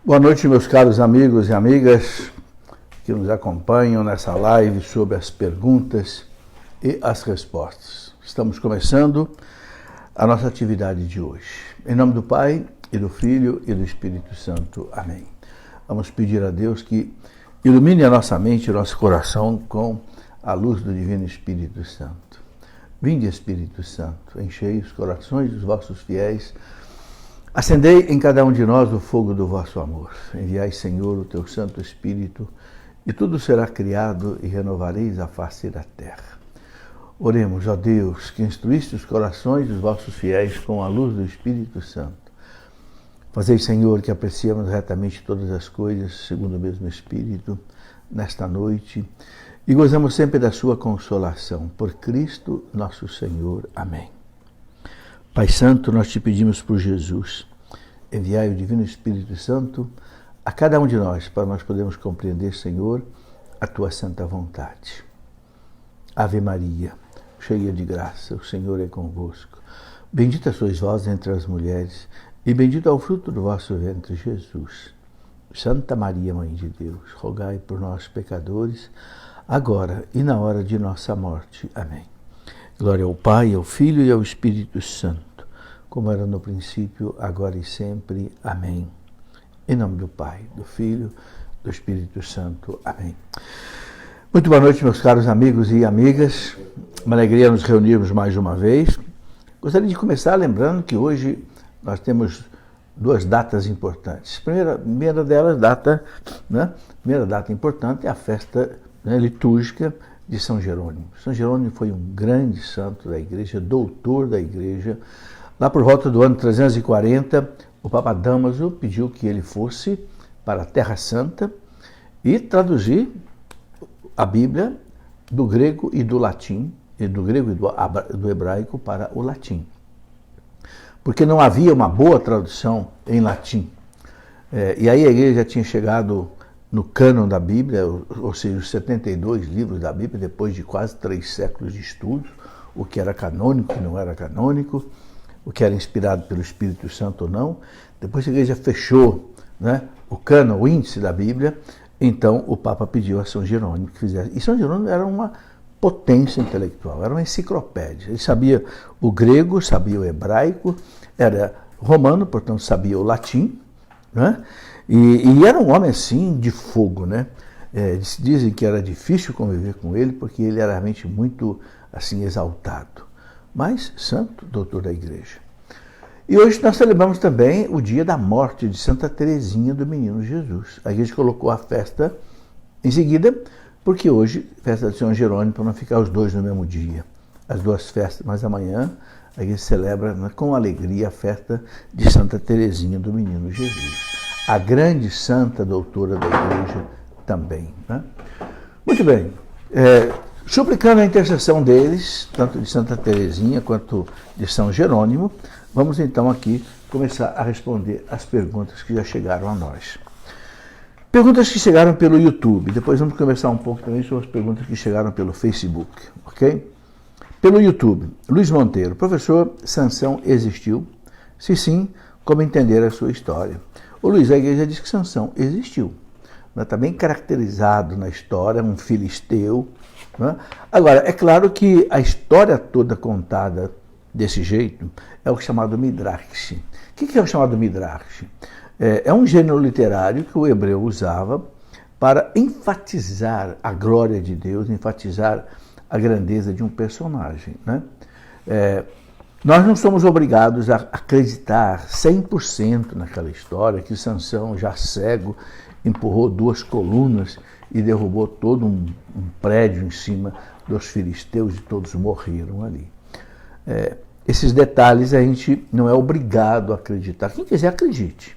Boa noite, meus caros amigos e amigas que nos acompanham nessa live sobre as perguntas e as respostas. Estamos começando a nossa atividade de hoje. Em nome do Pai, e do Filho e do Espírito Santo. Amém. Vamos pedir a Deus que ilumine a nossa mente e nosso coração com a luz do Divino Espírito Santo. Vinde, Espírito Santo, enchei os corações dos vossos fiéis. Acendei em cada um de nós o fogo do vosso amor. Enviai, Senhor, o teu Santo Espírito, e tudo será criado e renovareis a face da terra. Oremos, ó Deus, que instruíste os corações dos vossos fiéis com a luz do Espírito Santo. Fazei, Senhor, que apreciemos retamente todas as coisas, segundo o mesmo Espírito, nesta noite, e gozamos sempre da sua consolação. Por Cristo nosso Senhor. Amém. Pai Santo, nós te pedimos por Jesus, enviai o Divino Espírito Santo a cada um de nós, para nós podermos compreender, Senhor, a tua santa vontade. Ave Maria, cheia de graça, o Senhor é convosco. Bendita sois vós entre as mulheres, e bendito é o fruto do vosso ventre, Jesus. Santa Maria, Mãe de Deus, rogai por nós, pecadores, agora e na hora de nossa morte. Amém. Glória ao Pai, ao Filho e ao Espírito Santo, como era no princípio, agora e sempre. Amém. Em nome do Pai, do Filho, do Espírito Santo. Amém. Muito boa noite, meus caros amigos e amigas. Uma alegria nos reunirmos mais uma vez. Gostaria de começar lembrando que hoje nós temos duas datas importantes. Primeira delas, primeira data importante é a festa litúrgica de São Jerônimo. São Jerônimo foi um grande santo da igreja, doutor da igreja. Lá por volta do ano 340, o Papa Dámaso pediu que ele fosse para a Terra Santa e traduzir a Bíblia do grego e do latim, e do grego e do hebraico para o latim. Porque não havia uma boa tradução em latim. E aí a igreja tinha chegado no cânon da Bíblia, ou seja, os 72 livros da Bíblia, depois de quase 3 séculos de estudos, o que era canônico, o que não era canônico, o que era inspirado pelo Espírito Santo ou não. Depois a igreja fechou o cânon, o índice da Bíblia, então o Papa pediu a São Jerônimo que fizesse. E São Jerônimo era uma potência intelectual, era uma enciclopédia. Ele sabia o grego, sabia o hebraico, era romano, portanto sabia o latim, E era um homem assim de fogo, Dizem que era difícil conviver com ele porque ele era realmente muito assim exaltado, mas santo, doutor da igreja. E hoje nós celebramos também o dia da morte de Santa Teresinha do Menino Jesus. A igreja colocou a festa em seguida, porque hoje, festa de São Jerônimo, para não ficar os dois no mesmo dia. As duas festas, mas amanhã a igreja celebra com alegria a festa de Santa Teresinha do Menino Jesus. A grande santa doutora da igreja também. Muito bem. Suplicando a intercessão deles, tanto de Santa Teresinha quanto de São Jerônimo, vamos então aqui começar a responder as perguntas que já chegaram a nós. Perguntas que chegaram pelo YouTube. Depois vamos conversar um pouco também sobre as perguntas que chegaram pelo Facebook, ok? Pelo YouTube, Luiz Monteiro. Professor, Sansão existiu? Se sim, como entender a sua história? O Luiz, a igreja diz que Sansão existiu. Está bem caracterizado na história, um filisteu. Agora, é claro que a história toda contada desse jeito é o chamado Midrash. O que é o chamado Midrash? É um gênero literário que o hebreu usava para enfatizar a glória de Deus, enfatizar a grandeza de um personagem. Nós não somos obrigados a acreditar 100% naquela história que Sansão, já cego, empurrou 2 colunas e derrubou todo um prédio em cima dos filisteus e todos morreram ali. Esses detalhes a gente não é obrigado a acreditar. Quem quiser, acredite.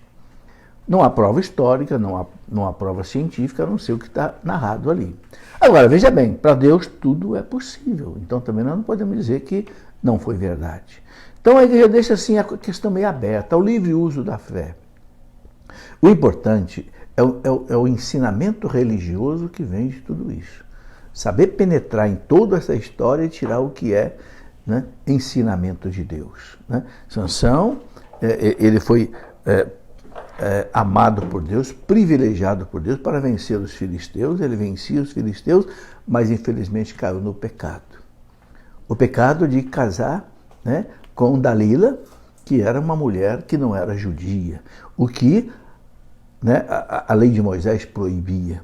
Não há prova histórica, não há prova científica, a não ser o que está narrado ali. Agora, veja bem, para Deus tudo é possível. Então também nós não podemos dizer que não foi verdade. Então a igreja deixa assim a questão meio aberta, ao livre uso da fé. O importante é o ensinamento religioso que vem de tudo isso. Saber penetrar em toda essa história e tirar o que é ensinamento de Deus. Sansão, ele foi amado por Deus, privilegiado por Deus para vencer os filisteus. Ele vencia os filisteus, mas infelizmente caiu no pecado. O pecado de casar, né, com Dalila, que era uma mulher que não era judia, o que, né, a lei de Moisés proibia.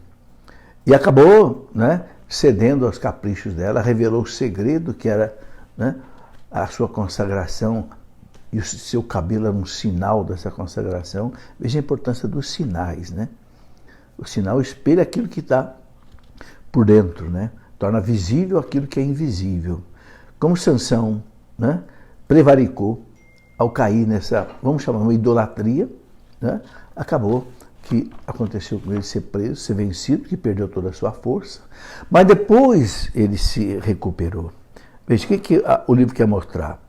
E acabou, né, cedendo aos caprichos dela, revelou o segredo que era, né, a sua consagração, e o seu cabelo era um sinal dessa consagração. Veja a importância dos sinais, né? O sinal espelha aquilo que está por dentro, né? Torna visível aquilo que é invisível. Como Sansão, né, prevaricou ao cair nessa, vamos chamar, uma idolatria, né? Acabou que aconteceu com ele ser preso, ser vencido, que perdeu toda a sua força, mas depois ele se recuperou. Veja o que o livro quer mostrar.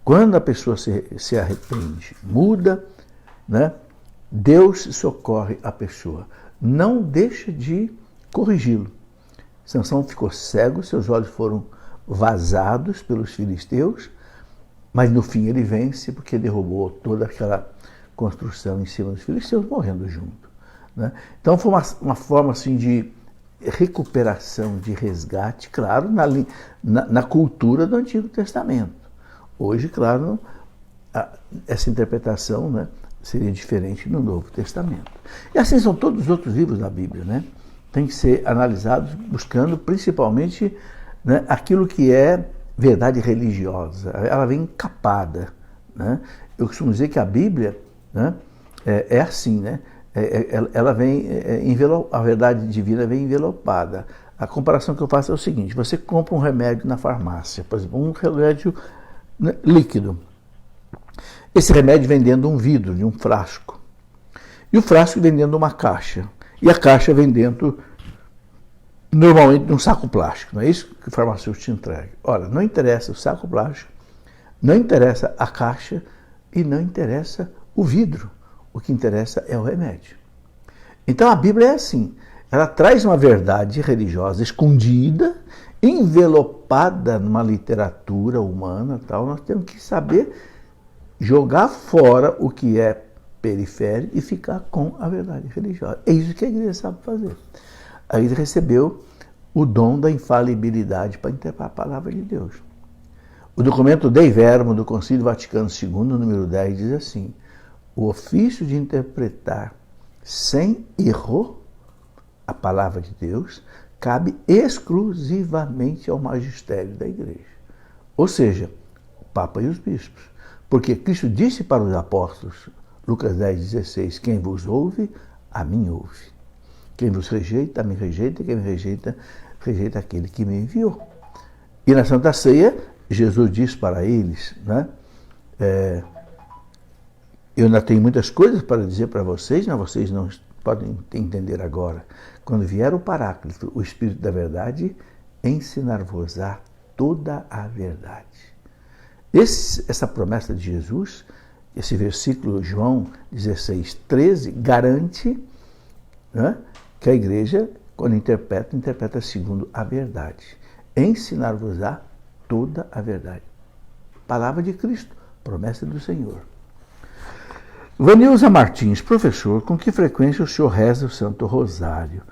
Quando a pessoa se arrepende, muda, né, Deus socorre a pessoa. Não deixa de corrigi-lo. Sansão ficou cego, seus olhos foram vazados pelos filisteus, mas no fim ele vence porque derrubou toda aquela construção em cima dos filisteus, morrendo junto, né? Então foi uma forma assim de recuperação, de resgate, claro, na cultura do Antigo Testamento. Hoje, claro, essa interpretação, né, seria diferente no Novo Testamento. E assim são todos os outros livros da Bíblia, né? Tem que ser analisados buscando principalmente, né, aquilo que é verdade religiosa. Ela vem encapada, né? Eu costumo dizer que a Bíblia, né, é assim, né? Ela vem a verdade divina vem envelopada. A comparação que eu faço é o seguinte: você compra um remédio na farmácia, por exemplo, um remédio líquido. Esse remédio vem dentro de um vidro, de um frasco. E o frasco vem dentro de uma caixa. E a caixa vem dentro, normalmente, de um saco plástico. Não é isso que o farmacêutico te entrega. Ora, não interessa o saco plástico, não interessa a caixa e não interessa o vidro. O que interessa é o remédio. Então a Bíblia é assim. Ela traz uma verdade religiosa escondida, envelopada numa literatura humana, tal. Nós temos que saber jogar fora o que é periférico e ficar com a verdade religiosa. É isso que a igreja sabe fazer. A igreja recebeu o dom da infalibilidade para interpretar a palavra de Deus. O documento Dei Verbum do Concílio Vaticano II, número 10, diz assim: o ofício de interpretar sem erro a palavra de Deus cabe exclusivamente ao magistério da igreja. Ou seja, o Papa e os bispos. Porque Cristo disse para os apóstolos, Lucas 10,16, quem vos ouve, a mim ouve. Quem vos rejeita, a mim rejeita. Quem me rejeita, rejeita aquele que me enviou. E na Santa Ceia, Jesus diz para eles, né, eu ainda tenho muitas coisas para dizer para vocês, mas vocês não podem entender agora. Quando vier o Paráclito, o Espírito da Verdade, ensinar-vos-á toda a verdade. Essa promessa de Jesus, esse versículo João 16:13, garante, né, que a igreja, quando interpreta segundo a verdade. Ensinar-vos-á toda a verdade. Palavra de Cristo, promessa do Senhor. Vanilza Martins, professor, com que frequência o senhor reza o Santo Rosário?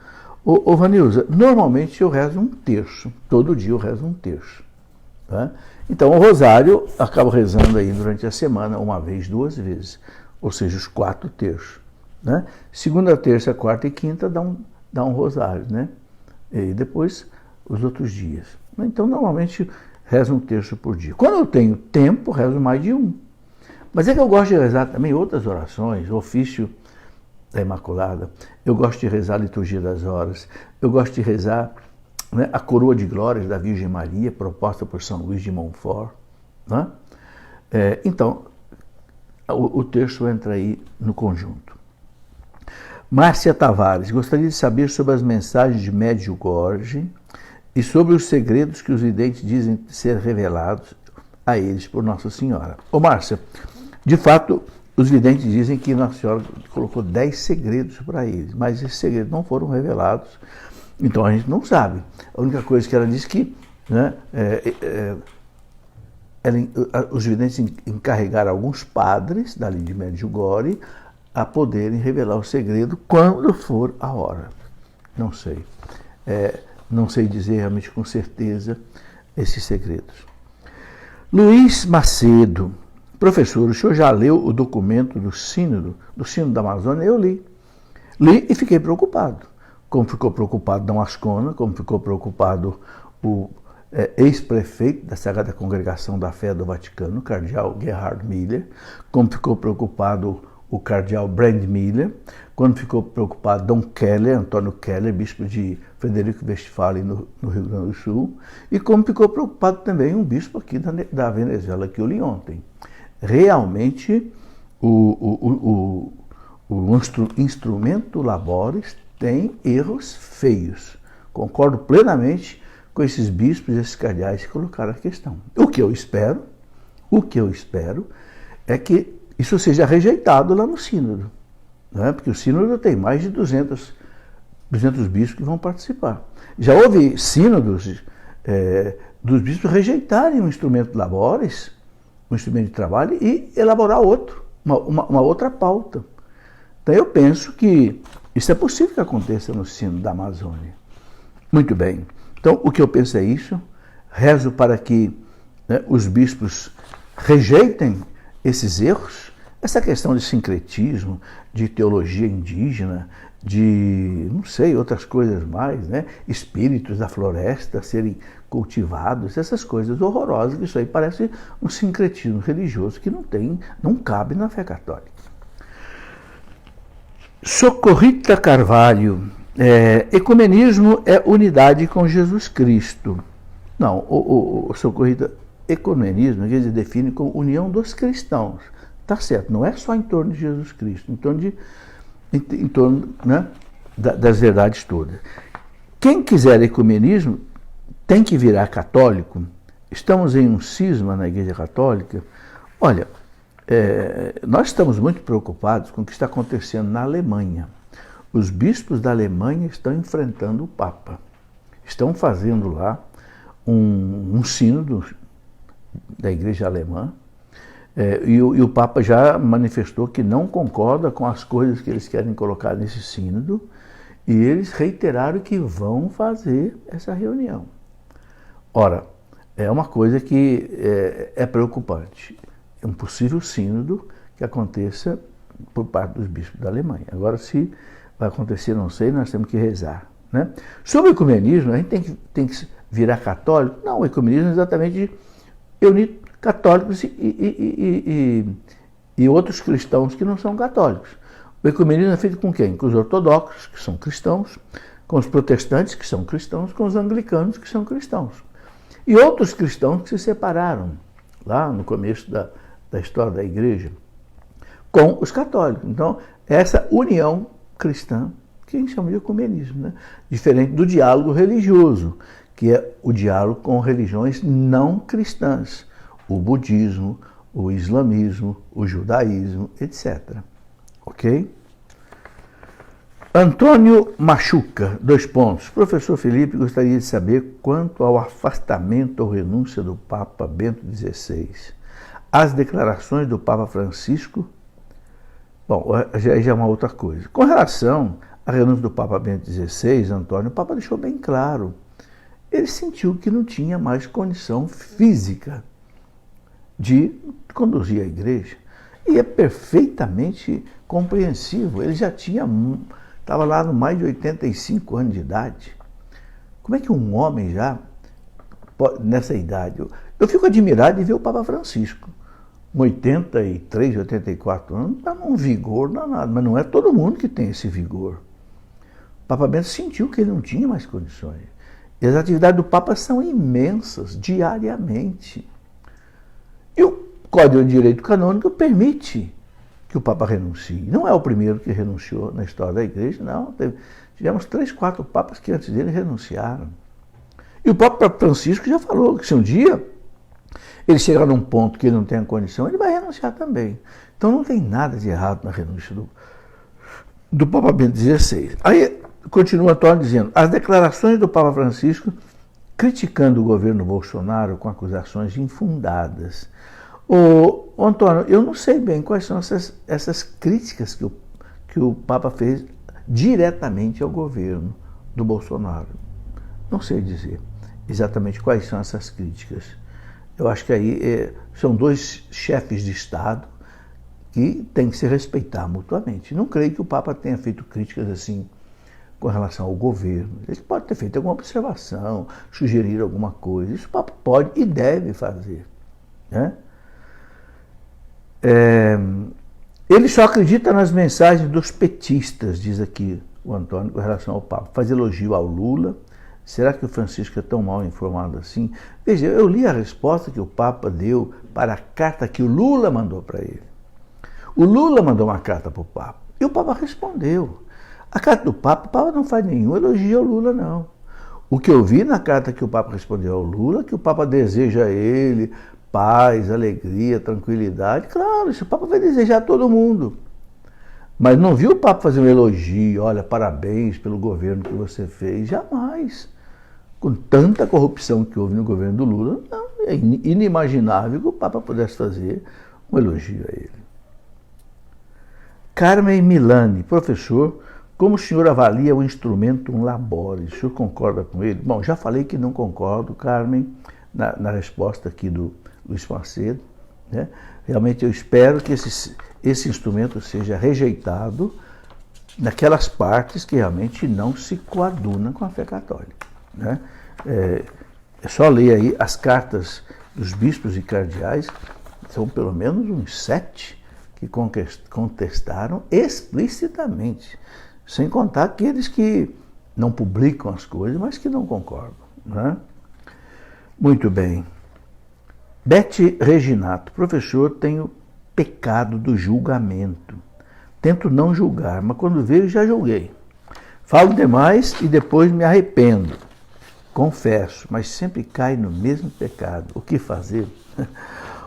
Ô Vanilza, normalmente eu rezo um terço, todo dia eu rezo um terço. Tá? Então o Rosário acabo rezando aí durante a semana, uma vez, 2 vezes, ou seja, os 4 terços. Né? Segunda, terça, quarta e quinta dá um Rosário, né? E depois os outros dias. Então normalmente rezo um terço por dia. Quando eu tenho tempo, rezo mais de um. Mas é que eu gosto de rezar também outras orações, o ofício da Imaculada, eu gosto de rezar a liturgia das horas, eu gosto de rezar, né, a coroa de glórias da Virgem Maria, proposta por São Luís de Montfort. Né? Então, o terço entra aí no conjunto. Márcia Tavares, gostaria de saber sobre as mensagens de Medjugorje e sobre os segredos que os videntes dizem ser revelados a eles por Nossa Senhora. Ô Márcia, de fato, os videntes dizem que Nossa Senhora colocou 10 segredos para eles, mas esses segredos não foram revelados, então a gente não sabe. A única coisa que ela diz que, né, os videntes encarregaram alguns padres dali de Medjugorje a poderem revelar o segredo quando for a hora. Não sei. Não sei dizer realmente com certeza esses segredos. Luiz Macedo, professor, o senhor já leu o documento do Sínodo da Amazônia? Eu li. Li e fiquei preocupado. Como ficou preocupado Dom Ascona, como ficou preocupado o ex-prefeito da Sagrada Congregação da Fé do Vaticano, o cardeal Gerhard Miller, como ficou preocupado o cardeal Brand Miller, quando ficou preocupado Dom Keller, Antônio Keller, bispo de Frederico Westphalen, no Rio Grande do Sul, e como ficou preocupado também um bispo aqui da Venezuela, que eu li ontem. Realmente, o instrumento Labores tem erros feios. Concordo plenamente com esses bispos e esses cardeais que colocaram a questão. O que eu espero é que isso seja rejeitado lá no Sínodo, né? Porque o Sínodo tem mais de 200 bispos que vão participar. Já houve sínodos dos bispos rejeitarem o instrumento Labores, um instrumento de trabalho, e elaborar outro, uma outra pauta. Então eu penso que isso é possível que aconteça no Sínodo da Amazônia. Muito bem. Então o que eu penso é isso. Rezo para que os bispos rejeitem esses erros, essa questão de sincretismo, de teologia indígena, de, não sei, outras coisas mais, né? Espíritos da floresta serem cultivados, essas coisas horrorosas, isso aí parece um sincretismo religioso que não cabe na fé católica. Socorrita Carvalho, ecumenismo é unidade com Jesus Cristo. Não, o Socorrita, ecumenismo, quer dizer, define como união dos cristãos. Tá certo, não é só em torno de Jesus Cristo, em torno né, das verdades todas. Quem quiser ecumenismo tem que virar católico. Estamos em um cisma na Igreja Católica. Olha, nós estamos muito preocupados com o que está acontecendo na Alemanha. Os bispos da Alemanha estão enfrentando o Papa. Estão fazendo lá um sínodo da Igreja Alemã. E o Papa já manifestou que não concorda com as coisas que eles querem colocar nesse sínodo, e eles reiteraram que vão fazer essa reunião. Ora, é uma coisa que é preocupante. É um possível sínodo que aconteça por parte dos bispos da Alemanha. Agora, se vai acontecer, não sei, nós temos que rezar. Né? Sobre o ecumenismo, a gente tem que virar católico? Não, o ecumenismo é exatamente unir católicos e outros cristãos que não são católicos. O ecumenismo é feito com quem? Com os ortodoxos, que são cristãos, com os protestantes, que são cristãos, com os anglicanos, que são cristãos. E outros cristãos que se separaram, lá no começo da história da igreja, com os católicos. Então, essa união cristã, que a gente chama de ecumenismo, né? Diferente do diálogo religioso, que é o diálogo com religiões não cristãs, o budismo, o islamismo, o judaísmo, etc. Ok? Antônio Machuca, 2 pontos. Professor Felipe, gostaria de saber quanto ao afastamento ou renúncia do Papa Bento XVI. As declarações do Papa Francisco, bom, já é uma outra coisa. Com relação à renúncia do Papa Bento XVI, Antônio, o Papa deixou bem claro. Ele sentiu que não tinha mais condição física de conduzir a igreja. E é perfeitamente compreensível. Ele já estava lá no mais de 85 anos de idade. Como é que um homem já, nessa idade... Eu fico admirado de ver o Papa Francisco, com 83, 84 anos, está num vigor danado, mas não é todo mundo que tem esse vigor. O Papa Bento sentiu que ele não tinha mais condições. E as atividades do Papa são imensas, diariamente. E o Código de Direito Canônico permite que o Papa renuncie. Não é o primeiro que renunciou na história da Igreja, não. Tivemos 3, 4 papas que antes dele renunciaram. E o Papa Francisco já falou que se um dia ele chegar num ponto que ele não tem a condição, ele vai renunciar também. Então não tem nada de errado na renúncia do Papa Bento XVI. Aí continua Antônio dizendo, as declarações do Papa Francisco criticando o governo Bolsonaro com acusações infundadas. Antônio, eu não sei bem quais são essas críticas que que o Papa fez diretamente ao governo do Bolsonaro. Não sei dizer exatamente quais são essas críticas. Eu acho que aí são dois chefes de Estado que têm que se respeitar mutuamente. Não creio que o Papa tenha feito críticas assim com relação ao governo. Ele pode ter feito alguma observação, sugerir alguma coisa. Isso o Papa pode e deve fazer, né? Ele só acredita nas mensagens dos petistas, diz aqui o Antônio, com relação ao Papa. Faz elogio ao Lula. Será que o Francisco é tão mal informado assim? Veja, eu li a resposta que o Papa deu para a carta que o Lula mandou para ele. O Lula mandou uma carta para o Papa e o Papa respondeu. A carta do Papa, o Papa não faz nenhum elogio ao Lula, não. O que eu vi na carta que o Papa respondeu ao Lula, que o Papa deseja a ele paz, alegria, tranquilidade. Claro, isso o Papa vai desejar a todo mundo. Mas não viu o Papa fazer um elogio, olha, parabéns pelo governo que você fez. Jamais. Com tanta corrupção que houve no governo do Lula, não, é inimaginável que o Papa pudesse fazer um elogio a ele. Carmen Milani, professor, como o senhor avalia o instrumento labore? O senhor concorda com ele? Bom, já falei que não concordo, Carmen, na resposta aqui do Luiz Macedo, né? Realmente eu espero que esse instrumento seja rejeitado naquelas partes que realmente não se coadunam com a fé católica, né? É só ler aí as cartas dos bispos e cardeais, são pelo menos uns 7 que contestaram explicitamente, sem contar aqueles que não publicam as coisas, mas que não concordam, né? Muito bem. Bete Reginato, professor, tenho pecado do julgamento. Tento não julgar, mas quando vejo já julguei. Falo demais e depois me arrependo. Confesso, mas sempre caio no mesmo pecado. O que fazer?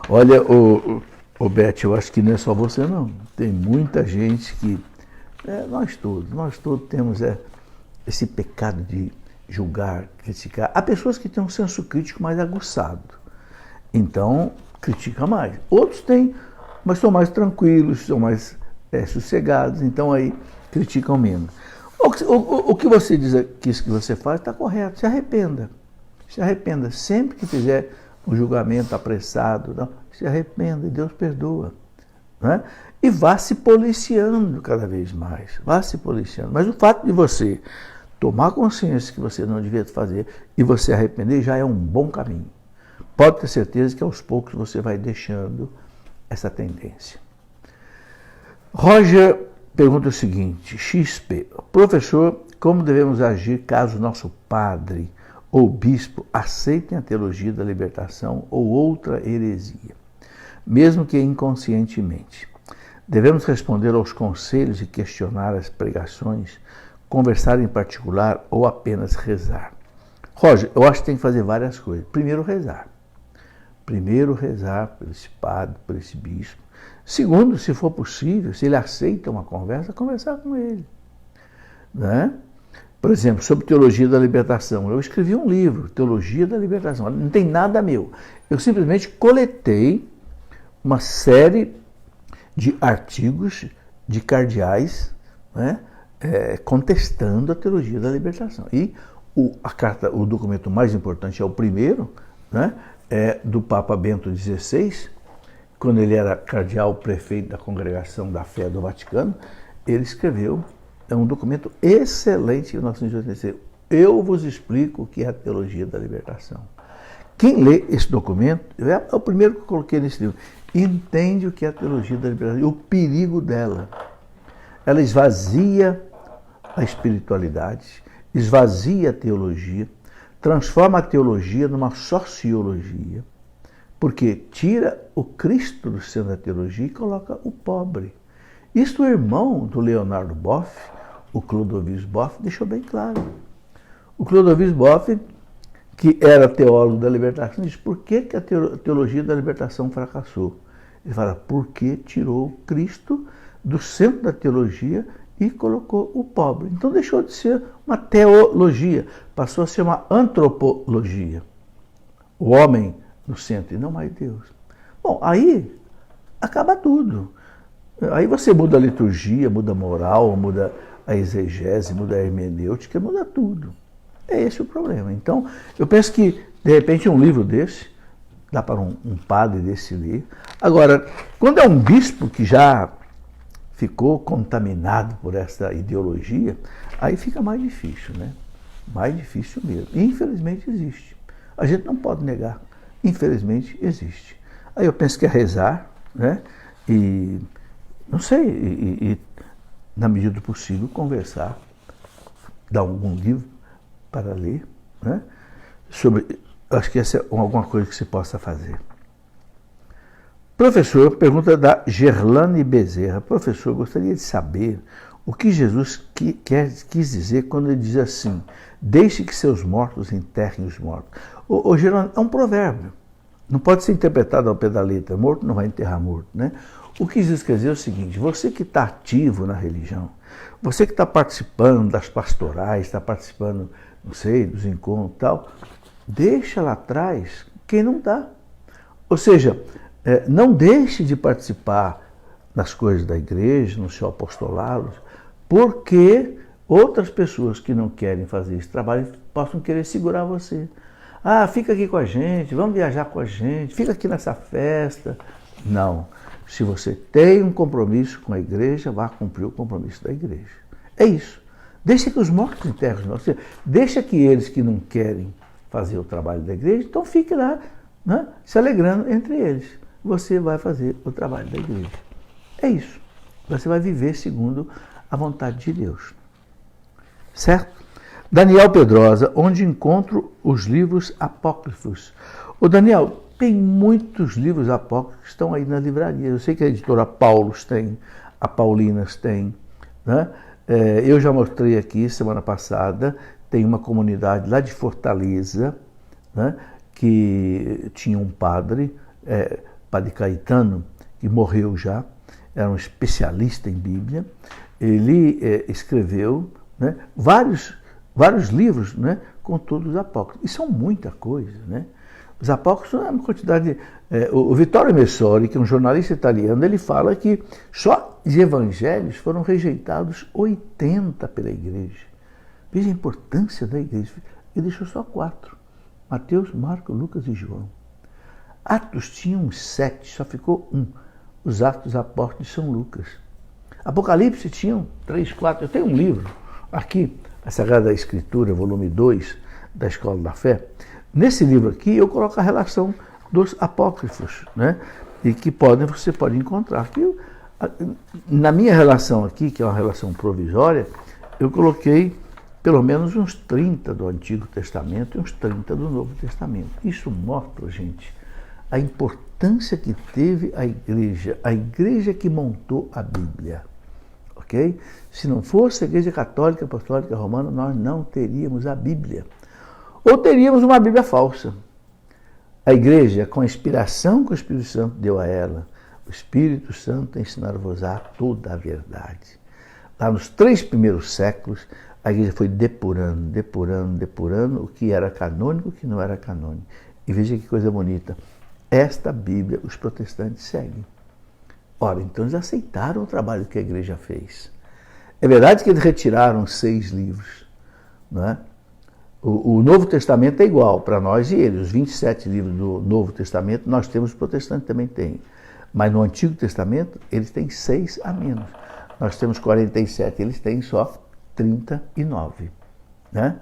Olha, Bete, eu acho que não é só você não. Tem muita gente que... nós todos temos esse pecado de julgar, criticar. Há pessoas que têm um senso crítico mais aguçado. Então, critica mais. Outros têm, mas são mais tranquilos, são mais sossegados, então aí criticam menos. O que você diz que isso que você faz está correto, se arrependa. Se arrependa. Sempre que fizer um julgamento apressado, não, se arrependa e Deus perdoa, né? E vá se policiando cada vez mais. Vá se policiando. Mas o fato de você tomar consciência que você não devia fazer e você arrepender já é um bom caminho. Pode ter certeza que aos poucos você vai deixando essa tendência. Roger pergunta o seguinte, XP, professor, como devemos agir caso nosso padre ou bispo aceitem a teologia da libertação ou outra heresia, mesmo que inconscientemente? Devemos responder aos conselhos e questionar as pregações, conversar em particular ou apenas rezar? Roger, eu acho que tem que fazer várias coisas. Primeiro, rezar. Primeiro, rezar por esse padre, por esse bispo. Segundo, se for possível, se ele aceita uma conversa, conversar com ele, né? Por exemplo, sobre teologia da libertação. Eu escrevi um livro, Teologia da Libertação. Não tem nada meu. Eu simplesmente coletei uma série de artigos de cardeais, né, contestando a teologia da libertação. E o documento mais importante é o primeiro, né, do Papa Bento XVI, quando ele era cardeal prefeito da Congregação da Fé do Vaticano. Ele escreveu um documento excelente em 1986. Eu vos explico o que é a teologia da libertação. Quem lê esse documento, é o primeiro que eu coloquei nesse livro, entende o que é a teologia da libertação e o perigo dela. Ela esvazia a espiritualidade, esvazia a teologia, transforma a teologia numa sociologia, porque tira o Cristo do centro da teologia e coloca o pobre. Isso o irmão do Leonardo Boff, o Clodovis Boff, deixou bem claro. O Clodovis Boff, que era teólogo da libertação, diz: por que a teologia da libertação fracassou? Ele fala: porque tirou Cristo do centro da teologia e colocou o pobre. Então deixou de ser uma teologia, passou a ser uma antropologia. O homem no centro e não mais Deus. Bom, aí acaba tudo. Aí você muda a liturgia, muda a moral, muda a exegese, muda a hermenêutica, muda tudo. É esse o problema. Então, eu penso que, de repente, um livro desse, dá para um padre desse ler. Agora, quando é um bispo que já ficou contaminado por essa ideologia, aí fica mais difícil, né? Mais difícil mesmo. E, infelizmente, existe. A gente não pode negar. Infelizmente, existe. Aí eu penso que é rezar, né? E, não sei, e na medida do possível, conversar, dar algum livro para ler, né? Sobre, acho que essa é alguma coisa que se possa fazer. Professor, pergunta da Gerlane Bezerra. Professor, gostaria de saber o que Jesus quis dizer quando ele diz assim: deixe que seus mortos enterrem os mortos. Ô Gerlane, é um provérbio. Não pode ser interpretado ao pé da letra. Morto não vai enterrar morto, né? O que Jesus quer dizer é o seguinte: você que está ativo na religião, você que está participando das pastorais, está participando, não sei, dos encontros e tal, deixa lá atrás quem não está. Ou seja, não deixe de participar das coisas da igreja, no seu apostolado, porque outras pessoas que não querem fazer esse trabalho possam querer segurar você. Ah, fica aqui com a gente, vamos viajar com a gente, fica aqui nessa festa. Não. Se você tem um compromisso com a igreja, vá cumprir o compromisso da igreja. É isso. Deixa que os mortos enterrem os mortos. Deixa que eles que não querem fazer o trabalho da igreja, então fique lá, né, se alegrando entre eles. Você vai fazer o trabalho da igreja. É isso. Você vai viver segundo a vontade de Deus. Certo? Daniel Pedrosa, onde encontro os livros apócrifos? Ô Daniel, tem muitos livros apócrifos que estão aí na livraria. Eu sei que a editora Paulus tem, a Paulinas tem, né? Eu já mostrei aqui semana passada, tem uma comunidade lá de Fortaleza, né, que tinha um padre, Padre Caetano, que morreu já, era um especialista em Bíblia. Ele escreveu, né, vários livros, né, com todos os apócrifos. E são muita coisa, né? Os apócrifos é uma quantidade... o Vittorio Messori, que é um jornalista italiano, ele fala que só de evangelhos foram rejeitados 80 pela igreja. Veja a importância da igreja. Ele deixou só 4. Mateus, Marcos, Lucas e João. Atos tinham 7, só ficou 1. Os Atos Apóstolos de São Lucas. Apocalipse tinham 3, 4. Eu tenho um livro aqui, a Sagrada Escritura, volume 2, da Escola da Fé. Nesse livro aqui eu coloco a relação dos apócrifos, né? E que você pode encontrar. Na minha relação aqui, que é uma relação provisória, eu coloquei pelo menos uns 30 do Antigo Testamento e uns 30 do Novo Testamento. Isso mostra, gente, a importância que teve a igreja que montou a Bíblia. Ok? Se não fosse a Igreja Católica, Apostólica Romana, nós não teríamos a Bíblia. Ou teríamos uma Bíblia falsa. A igreja, com a inspiração que o Espírito Santo deu a ela, o Espírito Santo ensinar-vos-á toda a verdade. Lá nos 3 primeiros séculos, a igreja foi depurando o que era canônico e o que não era canônico. E veja que coisa bonita. Esta Bíblia os protestantes seguem. Ora, então eles aceitaram o trabalho que a igreja fez. É verdade que eles retiraram 6 livros, não é? O Novo Testamento é igual para nós e eles. Os 27 livros do Novo Testamento nós temos, os protestantes também têm. Mas no Antigo Testamento eles têm 6 a menos. Nós temos 47, eles têm só 39. Né?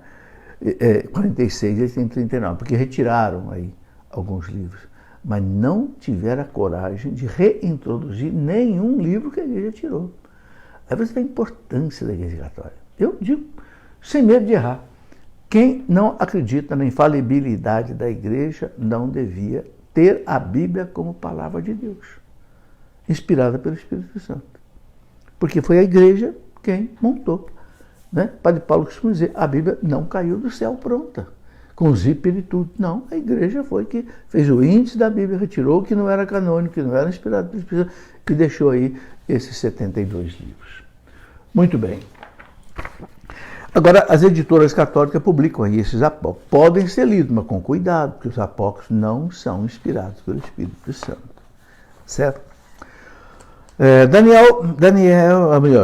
46, eles têm 39, porque retiraram aí alguns livros. Mas não tiveram a coragem de reintroduzir nenhum livro que a igreja tirou. Aí você vê a importância da Igreja Católica. Eu digo, sem medo de errar, quem não acredita na infalibilidade da igreja não devia ter a Bíblia como palavra de Deus, inspirada pelo Espírito Santo. Porque foi a igreja quem montou. Né? Padre Paulo costuma dizer, a Bíblia não caiu do céu pronta, com zíper e tudo. Não, a igreja foi que fez o índice da Bíblia, retirou o que não era canônico, que não era inspirado pelo Espírito Santo, e deixou aí esses 72 livros. Muito bem. Agora, as editoras católicas publicam aí esses apócrifos. Podem ser lidos, mas com cuidado, porque os apócrifos não são inspirados pelo Espírito Santo. Certo?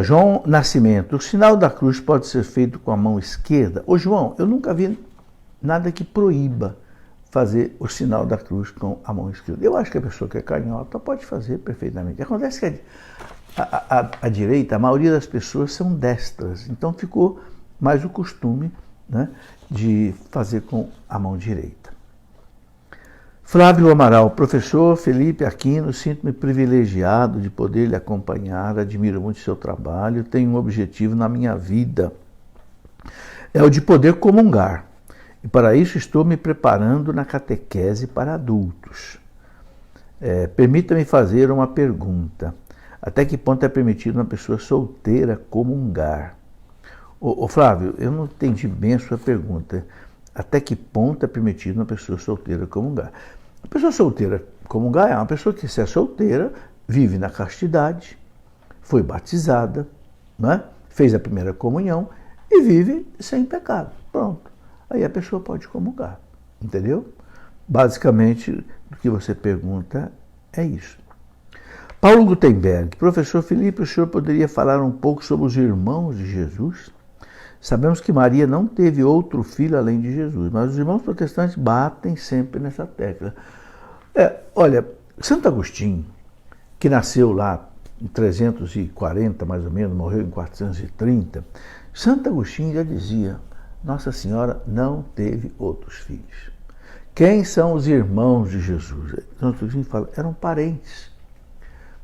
João Nascimento, o sinal da cruz pode ser feito com a mão esquerda? Ô João, eu nunca vi nada que proíba fazer o sinal da cruz com a mão esquerda. Eu acho que a pessoa que é canhota pode fazer perfeitamente. Acontece que a direita, a maioria das pessoas são destras, então ficou mais o costume, né, de fazer com a mão direita. Flávio Amaral, professor Felipe Aquino, sinto-me privilegiado de poder lhe acompanhar, admiro muito seu trabalho, tenho um objetivo na minha vida, é o de poder comungar, e para isso estou me preparando na catequese para adultos. Permita-me fazer uma pergunta, até que ponto é permitido uma pessoa solteira comungar? Ô Flávio, eu não entendi bem a sua pergunta. Até que ponto é permitido uma pessoa solteira comungar? A pessoa solteira comungar é uma pessoa que, se é solteira, vive na castidade, foi batizada, né? Fez a primeira comunhão e vive sem pecado. Pronto. Aí a pessoa pode comungar. Entendeu? Basicamente, o que você pergunta é isso. Paulo Gutenberg, professor Felipe, o senhor poderia falar um pouco sobre os irmãos de Jesus? Sabemos que Maria não teve outro filho além de Jesus, mas os irmãos protestantes batem sempre nessa tecla. Olha, Santo Agostinho, que nasceu lá em 340, mais ou menos, morreu em 430, Santo Agostinho já dizia, Nossa Senhora não teve outros filhos. Quem são os irmãos de Jesus? Santo Agostinho fala, eram parentes,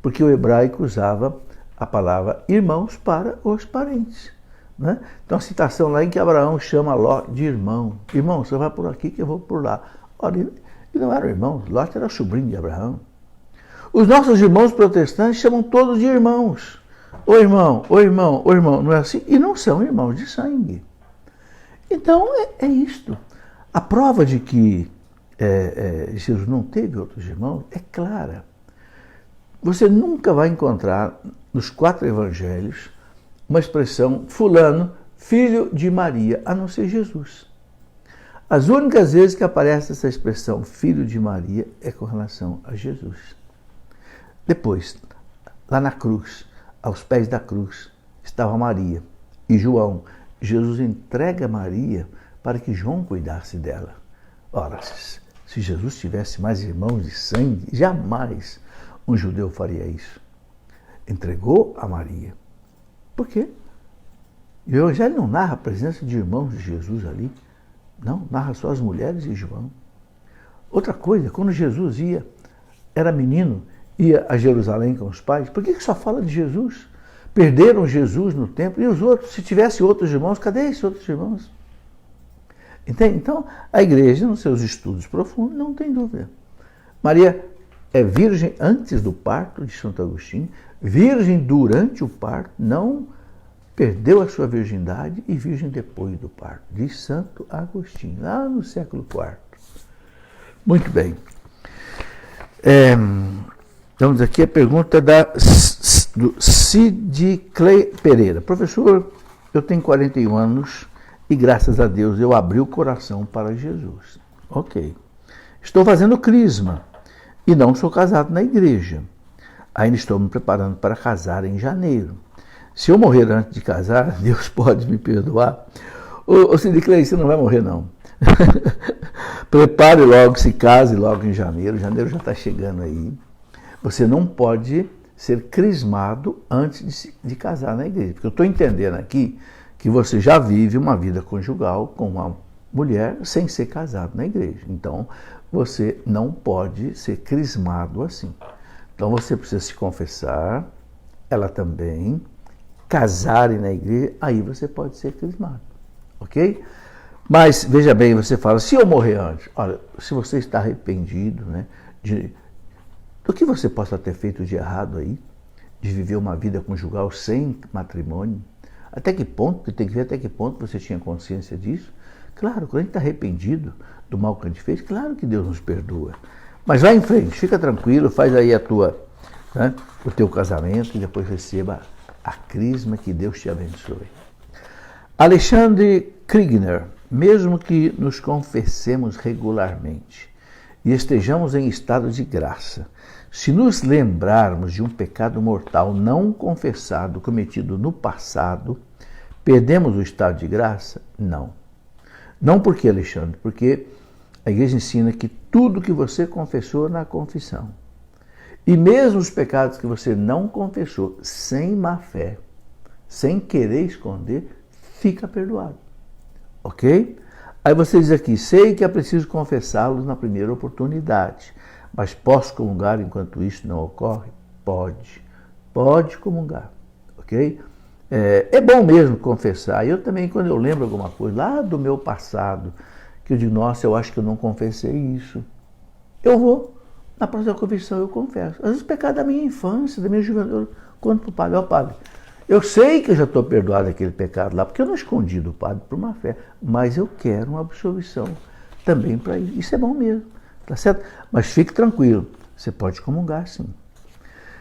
porque o hebraico usava a palavra irmãos para os parentes. Né? Então, a citação lá em que Abraão chama Ló de irmão. Irmão, você vai por aqui que eu vou por lá. Ora, ele não eram irmãos, Ló era sobrinho de Abraão. Os nossos irmãos protestantes chamam todos de irmãos. O irmão, o irmão, o irmão, não é assim? E não são irmãos de sangue. Então, é isto. A prova de que Jesus não teve outros irmãos é clara. Você nunca vai encontrar nos 4 evangelhos uma expressão, fulano, filho de Maria, a não ser Jesus. As únicas vezes que aparece essa expressão, filho de Maria, é com relação a Jesus. Depois, lá na cruz, aos pés da cruz, estava Maria e João. Jesus entrega Maria para que João cuidasse dela. Ora, se Jesus tivesse mais irmãos de sangue, jamais um judeu faria isso. Entregou a Maria. Por quê? O Evangelho não narra a presença de irmãos de Jesus ali. Não, narra só as mulheres e João. Outra coisa, quando Jesus era menino, ia a Jerusalém com os pais, por que só fala de Jesus? Perderam Jesus no templo e os outros, se tivesse outros irmãos, cadê esses outros irmãos? Entende? Então, a igreja, nos seus estudos profundos, não tem dúvida. Maria é virgem antes do parto de Santo Agostinho, virgem durante o parto, não perdeu a sua virgindade, e virgem depois do parto, de Santo Agostinho, lá no século IV. Muito bem. Vamos aqui a pergunta do Cid Clay Pereira. Professor, eu tenho 41 anos e graças a Deus eu abri o coração para Jesus. Ok. Estou fazendo crisma e não sou casado na igreja. Ainda estou me preparando para casar em janeiro. Se eu morrer antes de casar, Deus pode me perdoar? Ô Cid Clay, você não vai morrer não. Prepare logo, se case logo em janeiro. Janeiro já está chegando aí. Você não pode ser crismado antes de casar na igreja. Porque eu estou entendendo aqui que você já vive uma vida conjugal com uma mulher sem ser casado na igreja. Então, você não pode ser crismado assim. Então, você precisa se confessar, ela também, casarem na igreja, aí você pode ser crismado. Ok? Mas, veja bem, você fala, se eu morrer antes, olha, se você está arrependido, né, do que você possa ter feito de errado aí, de viver uma vida conjugal sem matrimônio, até que ponto, tem que ver até que ponto você tinha consciência disso. Claro, quando a gente está arrependido do mal que a gente fez, claro que Deus nos perdoa. Mas vai em frente, fica tranquilo, faz aí o teu casamento e depois receba a crisma, que Deus te abençoe. Alexandre Kriegner, mesmo que nos confessemos regularmente e estejamos em estado de graça. Se nos lembrarmos de um pecado mortal não confessado cometido no passado, perdemos o estado de graça? Não. Não por quê, Alexandre? Porque a igreja ensina que tudo que você confessou na confissão, e mesmo os pecados que você não confessou, sem má fé, sem querer esconder, fica perdoado. Ok? Aí você diz aqui, sei que é preciso confessá-los na primeira oportunidade, mas posso comungar enquanto isso não ocorre? Pode comungar, ok? É bom mesmo confessar. Eu também, quando eu lembro alguma coisa lá do meu passado, que eu digo, nossa, eu acho que eu não confessei isso, eu vou, na próxima confissão eu confesso. Às vezes pecado da minha infância, da minha juventude, eu conto para o padre, ó padre, eu sei que eu já estou perdoado daquele pecado lá, porque eu não escondi do padre por má fé, mas eu quero uma absolvição também para isso. Isso é bom mesmo, tá certo? Mas fique tranquilo, você pode comungar sim.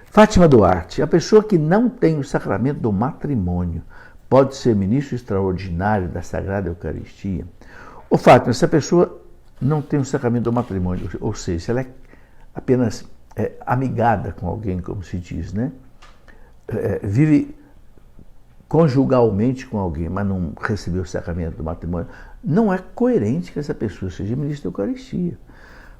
Fátima Duarte, a pessoa que não tem o sacramento do matrimônio pode ser ministro extraordinário da Sagrada Eucaristia? Ô Fátima, essa pessoa não tem o sacramento do matrimônio, ou seja, se ela é apenas amigada com alguém, como se diz, né? Vive conjugalmente com alguém, mas não recebeu o sacramento do matrimônio, não é coerente que essa pessoa seja ministro da Eucaristia.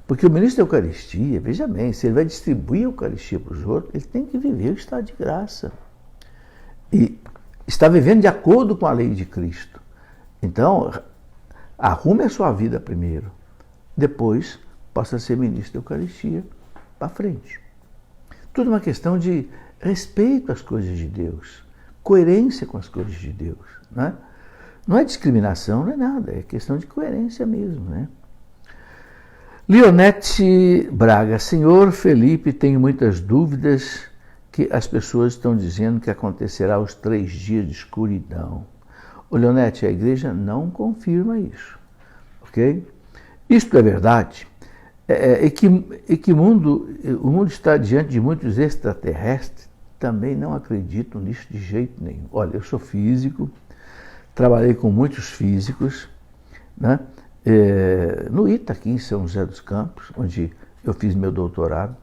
Porque o ministro da Eucaristia, veja bem, se ele vai distribuir a Eucaristia para os outros, ele tem que viver o estado de graça. E está vivendo de acordo com a lei de Cristo. Então, arrume a sua vida primeiro. Depois, possa ser ministro da Eucaristia para frente. Tudo uma questão de respeito às coisas de Deus, coerência com as coisas de Deus, né? Não é discriminação, não é nada, é questão de coerência mesmo, né? Leonete Braga, senhor Felipe, tenho muitas dúvidas que as pessoas estão dizendo que acontecerá os 3 dias de escuridão. Ô Leonete, a igreja não confirma isso, ok? Isto é verdade, o mundo está diante de muitos extraterrestres, também não acreditam nisso de jeito nenhum. Olha, eu sou físico, trabalhei com muitos físicos, né? No ITA, aqui em São José dos Campos, onde eu fiz meu doutorado,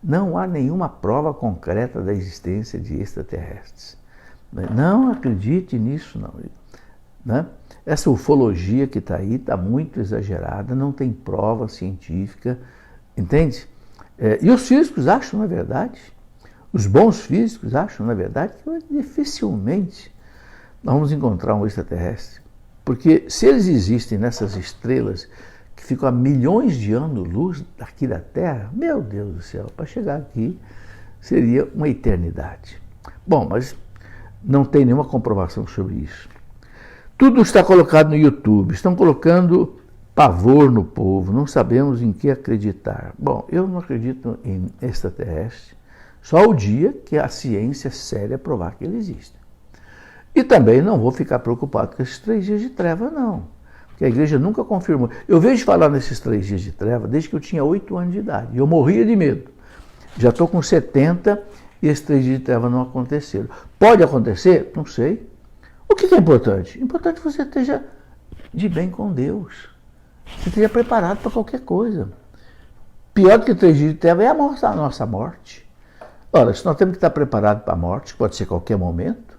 não há nenhuma prova concreta da existência de extraterrestres. Não acredite nisso, não. Né? Essa ufologia que está aí está muito exagerada, não tem prova científica, entende? E os físicos acham, na verdade, os bons físicos acham, na verdade, que dificilmente nós vamos encontrar um extraterrestre. Porque se eles existem nessas estrelas que ficam a milhões de anos-luz daqui da Terra, meu Deus do céu, para chegar aqui seria uma eternidade. Bom, mas não tem nenhuma comprovação sobre isso. Tudo está colocado no YouTube, estão colocando pavor no povo, não sabemos em que acreditar. Bom, eu não acredito em extraterrestre, só o dia que a ciência séria provar que ele existe. E também não vou ficar preocupado com esses 3 dias de treva, não. Porque a igreja nunca confirmou. Eu vejo falar nesses 3 dias de treva desde que eu tinha 8 anos de idade. E eu morria de medo. Já estou com 70 e esses 3 dias de treva não aconteceram. Pode acontecer? Não sei. O que é importante? É importante que você esteja de bem com Deus. Você esteja preparado para qualquer coisa. Pior do que 3 dias de treva é a nossa morte. Ora, se nós temos que estar preparados para a morte, que pode ser qualquer momento,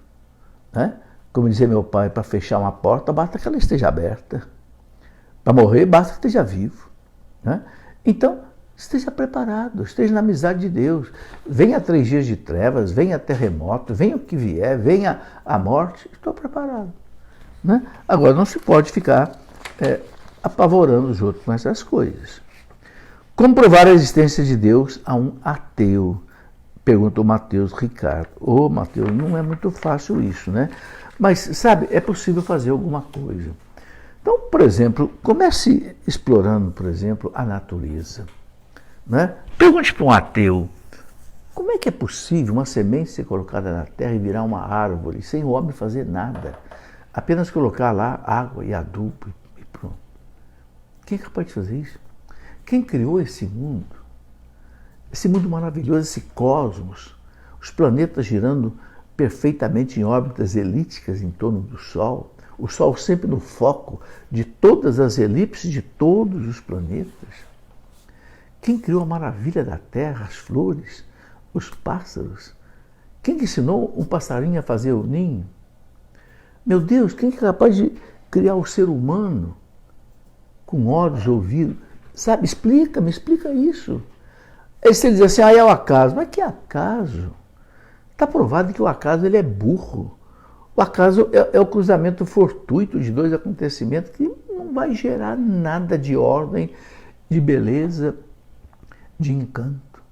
né? Como dizia meu pai, para fechar uma porta, basta que ela esteja aberta. Para morrer, basta que esteja vivo. Né? Então, esteja preparado, esteja na amizade de Deus. Venha 3 dias de trevas, venha terremoto, venha o que vier, venha a morte, estou preparado. Né? Agora, não se pode ficar apavorando os outros com essas coisas. Como provar a existência de Deus a um ateu? Pergunta o Matheus Ricardo. Ô, Matheus, não é muito fácil isso, né? Mas, sabe, é possível fazer alguma coisa. Então, por exemplo, comece explorando, por exemplo, a natureza. Né? Pergunte para um ateu, como é que é possível uma semente ser colocada na terra e virar uma árvore, sem o homem fazer nada? Apenas colocar lá água e adubo e pronto. Quem é capaz de fazer isso? Quem criou esse mundo? Esse mundo maravilhoso, esse cosmos, os planetas girando perfeitamente em órbitas elípticas em torno do Sol, o Sol sempre no foco de todas as elipses de todos os planetas. Quem criou a maravilha da terra, as flores, os pássaros? Quem que ensinou um passarinho a fazer o ninho? Meu Deus, quem que é capaz de criar o ser humano com olhos, ouvidos? Sabe, me explica isso. Aí você diz assim, é o acaso. Mas que acaso? Está provado que o acaso ele é burro. O acaso é o cruzamento fortuito de dois acontecimentos que não vai gerar nada de ordem, de beleza, de encanto.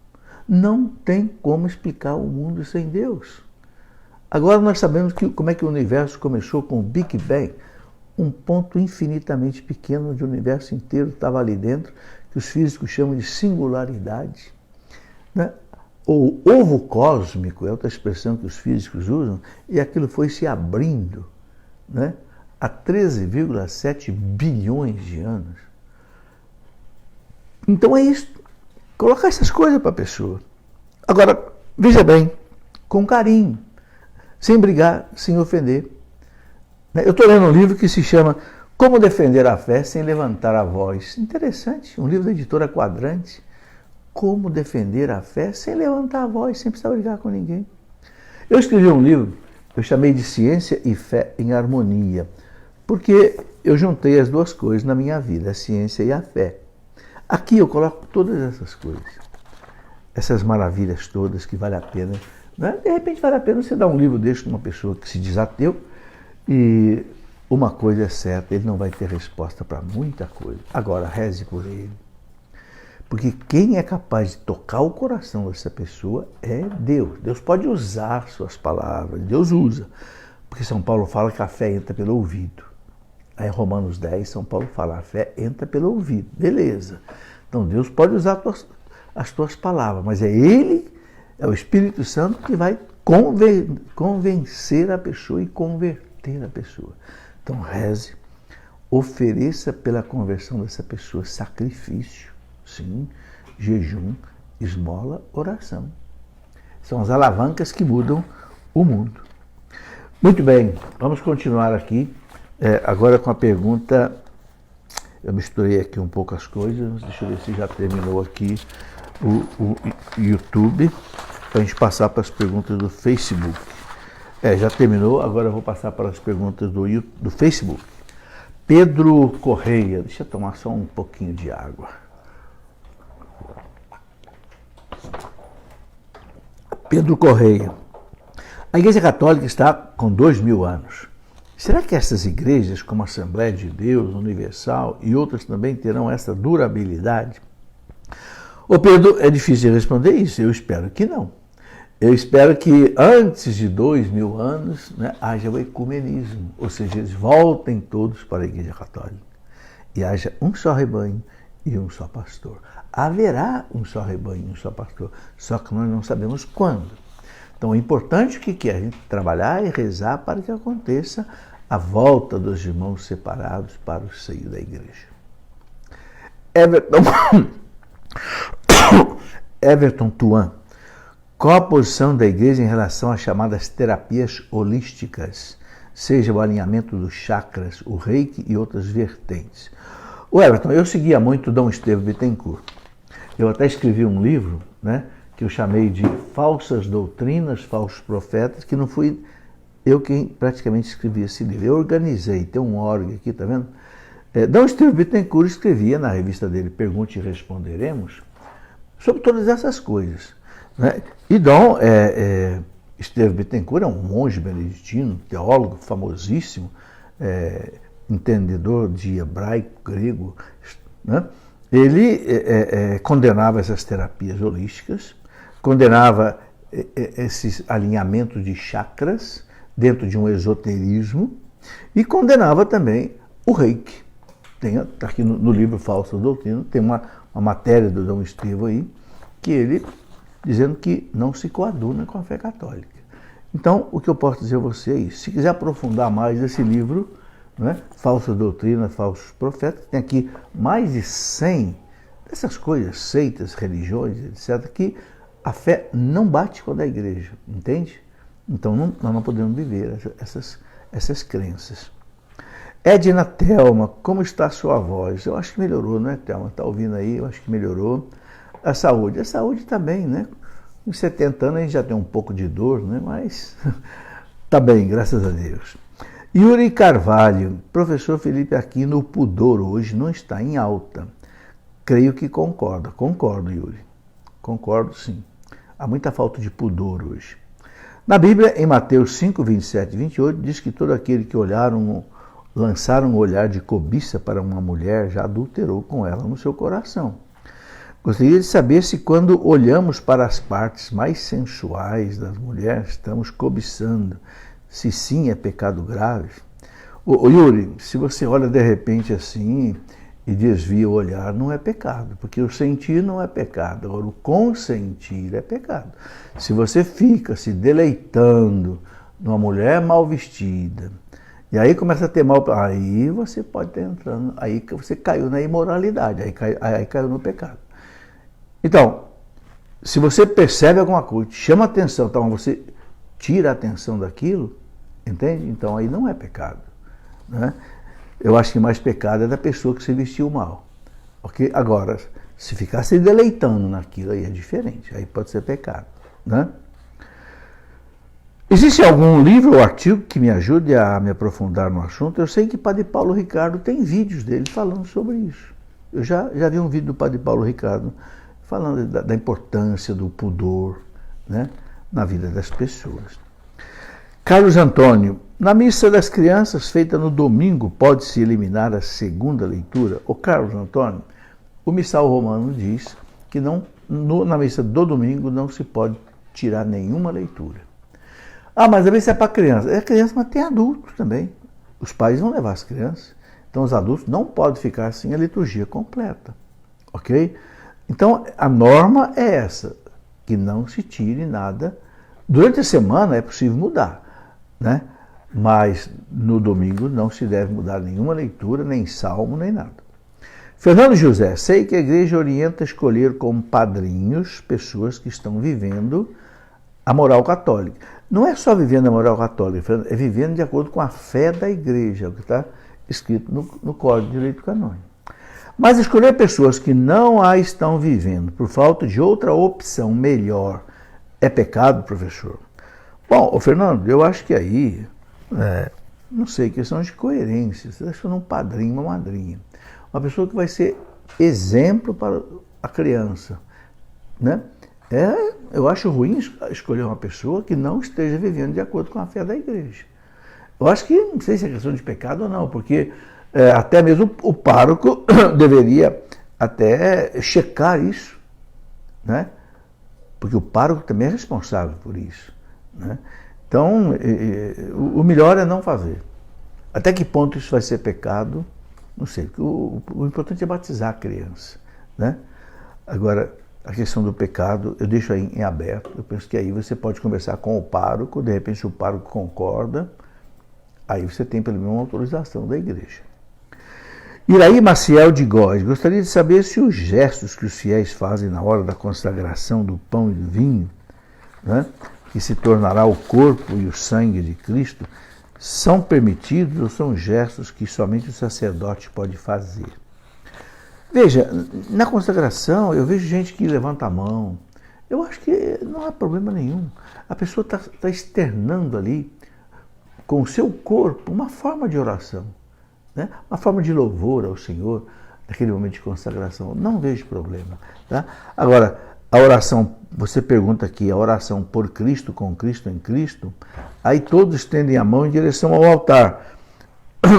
Não tem como explicar o mundo sem Deus. Agora nós sabemos como é que o universo começou com o Big Bang, um ponto infinitamente pequeno onde o universo inteiro estava ali dentro, que os físicos chamam de singularidade. Né? O ovo cósmico é outra expressão que os físicos usam, e aquilo foi se abrindo, né? Há 13,7 bilhões de anos. Então é isso. Colocar essas coisas para a pessoa. Agora, veja bem, com carinho, sem brigar, sem ofender. Eu estou lendo um livro que se chama Como Defender a Fé Sem Levantar a Voz. Interessante, um livro da editora Quadrante. Como defender a fé sem levantar a voz, sem precisar brigar com ninguém. Eu escrevi um livro, eu chamei de Ciência e Fé em Harmonia, porque eu juntei as duas coisas na minha vida, a ciência e a fé. Aqui eu coloco todas essas coisas, essas maravilhas todas que vale a pena. Né? De repente vale a pena você dar um livro desse para uma pessoa que se diz ateu, e uma coisa é certa, ele não vai ter resposta para muita coisa. Agora, reze por ele. Porque quem é capaz de tocar o coração dessa pessoa é Deus. Deus pode usar suas palavras, Deus usa. Porque São Paulo fala que a fé entra pelo ouvido. Aí em Romanos 10, São Paulo fala, a fé entra pelo ouvido. Beleza. Então Deus pode usar as tuas palavras, mas é Ele, é o Espírito Santo que vai convencer a pessoa e converter a pessoa. Então reze, ofereça pela conversão dessa pessoa sacrifício. Sim, jejum, esmola, oração. São as alavancas que mudam o mundo. Muito bem, vamos continuar aqui. Agora com a pergunta, eu misturei aqui um pouco as coisas, deixa eu ver se já terminou aqui o YouTube, para a gente passar para as perguntas do Facebook. Já terminou, agora eu vou passar para as perguntas do Facebook. Pedro Correia, deixa eu tomar só um pouquinho de água. Pedro Correia. A Igreja Católica está com 2000 anos. Será que essas igrejas, como a Assembleia de Deus, Universal e outras também terão essa durabilidade? Ô Pedro, é difícil de responder isso, eu espero que não. Eu espero que antes de 2000 anos, né, haja o ecumenismo, ou seja, eles voltem todos para a Igreja Católica e haja um só rebanho e um só pastor. Haverá um só rebanho e um só pastor, só que nós não sabemos quando. Então é importante que a gente trabalhar e rezar para que aconteça a volta dos irmãos separados para o seio da igreja. Everton Tuan. Qual a posição da igreja em relação às chamadas terapias holísticas, seja o alinhamento dos chakras, o reiki e outras vertentes? O Everton, eu seguia muito Dom Estevão Bittencourt. Eu até escrevi um livro, né, que eu chamei de Falsas Doutrinas, Falsos Profetas, que não fui eu quem praticamente escrevi esse livro. Eu organizei, tem um órgão aqui, tá vendo? Dom Estevão Bittencourt escrevia na revista dele, Pergunte e Responderemos, sobre todas essas coisas. Né? E Dom Estevão Bittencourt é um monge beneditino, teólogo famosíssimo, entendedor de hebraico, grego, né? Ele condenava essas terapias holísticas, condenava esses alinhamentos de chakras dentro de um esoterismo e condenava também o reiki. Está aqui no livro Falsa Doutrina, tem uma matéria do Dom Estevão aí, que ele dizendo que não se coaduna com a fé católica. Então, o que eu posso dizer a você é isso. Se quiser aprofundar mais esse livro, né, Falsa Doutrina, Falsos Profetas, tem aqui mais de 100 dessas coisas, seitas, religiões, etc., que a fé não bate com a da igreja, entende? Então nós não podemos viver essas crenças. Edna Thelma, como está a sua voz? Eu acho que melhorou, não é, Thelma? Está ouvindo aí? Eu acho que melhorou. A saúde está bem, né? Com 70 anos a gente já tem um pouco de dor, né? Mas está bem, graças a Deus. Yuri Carvalho, professor Felipe Aquino, o pudor hoje não está em alta. Creio que concorda. Concordo, Yuri. Concordo, sim. Há muita falta de pudor hoje. Na Bíblia, em Mateus 5, 27 e 28, diz que todo aquele que lançar um olhar de cobiça para uma mulher já adulterou com ela no seu coração. Gostaria de saber se quando olhamos para as partes mais sensuais das mulheres, estamos cobiçando. Se sim, é pecado grave. Ô Yuri, se você olha de repente assim e desvia o olhar, não é pecado, porque o sentir não é pecado, agora o consentir é pecado. Se você fica se deleitando numa mulher mal vestida, e aí começa a ter mal, aí você pode estar entrando, aí você caiu na imoralidade, aí caiu no pecado. Então, se você percebe alguma coisa, chama atenção, então você tira a atenção daquilo, entende? Então aí não é pecado, né? Eu acho que mais pecado é da pessoa que se vestiu mal. Okay? Agora, se ficar se deleitando naquilo, aí é diferente, aí pode ser pecado, né? Existe algum livro ou artigo que me ajude a me aprofundar no assunto? Eu sei que o Padre Paulo Ricardo tem vídeos dele falando sobre isso. Eu já vi um vídeo do Padre Paulo Ricardo falando da importância do pudor, né, na vida das pessoas. Carlos Antônio, na missa das crianças feita no domingo, pode-se eliminar a segunda leitura? Ô Carlos Antônio, o missal romano diz que na missa do domingo não se pode tirar nenhuma leitura. Ah, mas a missa é para criança. É criança, mas tem adultos também. Os pais vão levar as crianças. Então os adultos não podem ficar sem a liturgia completa. Ok? Então a norma é essa, que não se tire nada. Durante a semana é possível mudar, né? Mas no domingo não se deve mudar nenhuma leitura, nem salmo, nem nada. Fernando José, sei que a igreja orienta a escolher como padrinhos pessoas que estão vivendo a moral católica. Não é só vivendo a moral católica, é vivendo de acordo com a fé da igreja, o que está escrito no Código de Direito Canônico. Mas escolher pessoas que não a estão vivendo por falta de outra opção melhor é pecado, professor? Bom, Fernando, eu acho que aí, não sei, questão de coerência. Você está achando um padrinho, uma madrinha. Uma pessoa que vai ser exemplo para a criança, né? Eu acho ruim escolher uma pessoa que não esteja vivendo de acordo com a fé da igreja. Eu acho que, não sei se é questão de pecado ou não, porque até mesmo o pároco deveria até checar isso, né? Porque o pároco também é responsável por isso, né? Então, o melhor é não fazer. Até que ponto isso vai ser pecado? Não sei. O importante é batizar a criança, né? Agora, a questão do pecado, eu deixo aí em aberto. Eu penso que aí você pode conversar com o pároco, de repente se o pároco concorda, aí você tem pelo menos uma autorização da igreja. Iraí Maciel de Góes, gostaria de saber se os gestos que os fiéis fazem na hora da consagração do pão e do vinho, né, que se tornará o corpo e o sangue de Cristo, são permitidos ou são gestos que somente o sacerdote pode fazer? Veja, na consagração eu vejo gente que levanta a mão. Eu acho que não há problema nenhum. A pessoa está externando ali, com o seu corpo, uma forma de oração, né? Uma forma de louvor ao Senhor, naquele momento de consagração. Não vejo problema. Tá? Agora, a oração, você pergunta aqui, a oração por Cristo, com Cristo, em Cristo, aí todos estendem a mão em direção ao altar.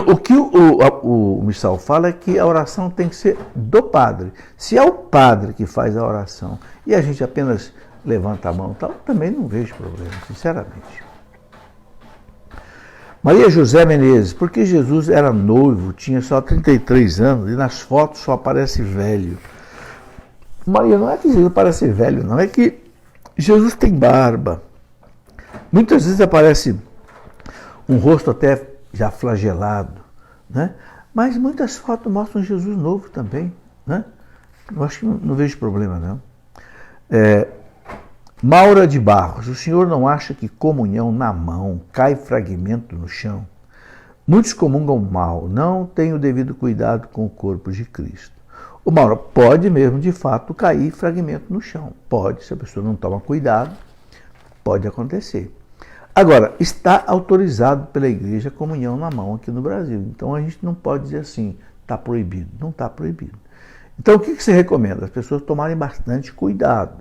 O que o missal fala é que a oração tem que ser do padre. Se é o padre que faz a oração e a gente apenas levanta a mão, tal, também não vejo problema, sinceramente. Maria José Menezes, porque Jesus era noivo, tinha só 33 anos e nas fotos só aparece velho. Maria, não é que Jesus parece velho, não, é que Jesus tem barba. Muitas vezes aparece um rosto até já flagelado, né? Mas muitas fotos mostram Jesus novo também, né? Eu acho que não vejo problema, não. Maura de Barros, o senhor não acha que comunhão na mão cai fragmento no chão? Muitos comungam mal, não têm o devido cuidado com o corpo de Cristo. O Mauro, pode mesmo, de fato, cair fragmento no chão. Pode, se a pessoa não toma cuidado, pode acontecer. Agora, está autorizado pela igreja a comunhão na mão aqui no Brasil. Então a gente não pode dizer assim, está proibido. Não está proibido. Então o que você recomenda? As pessoas tomarem bastante cuidado.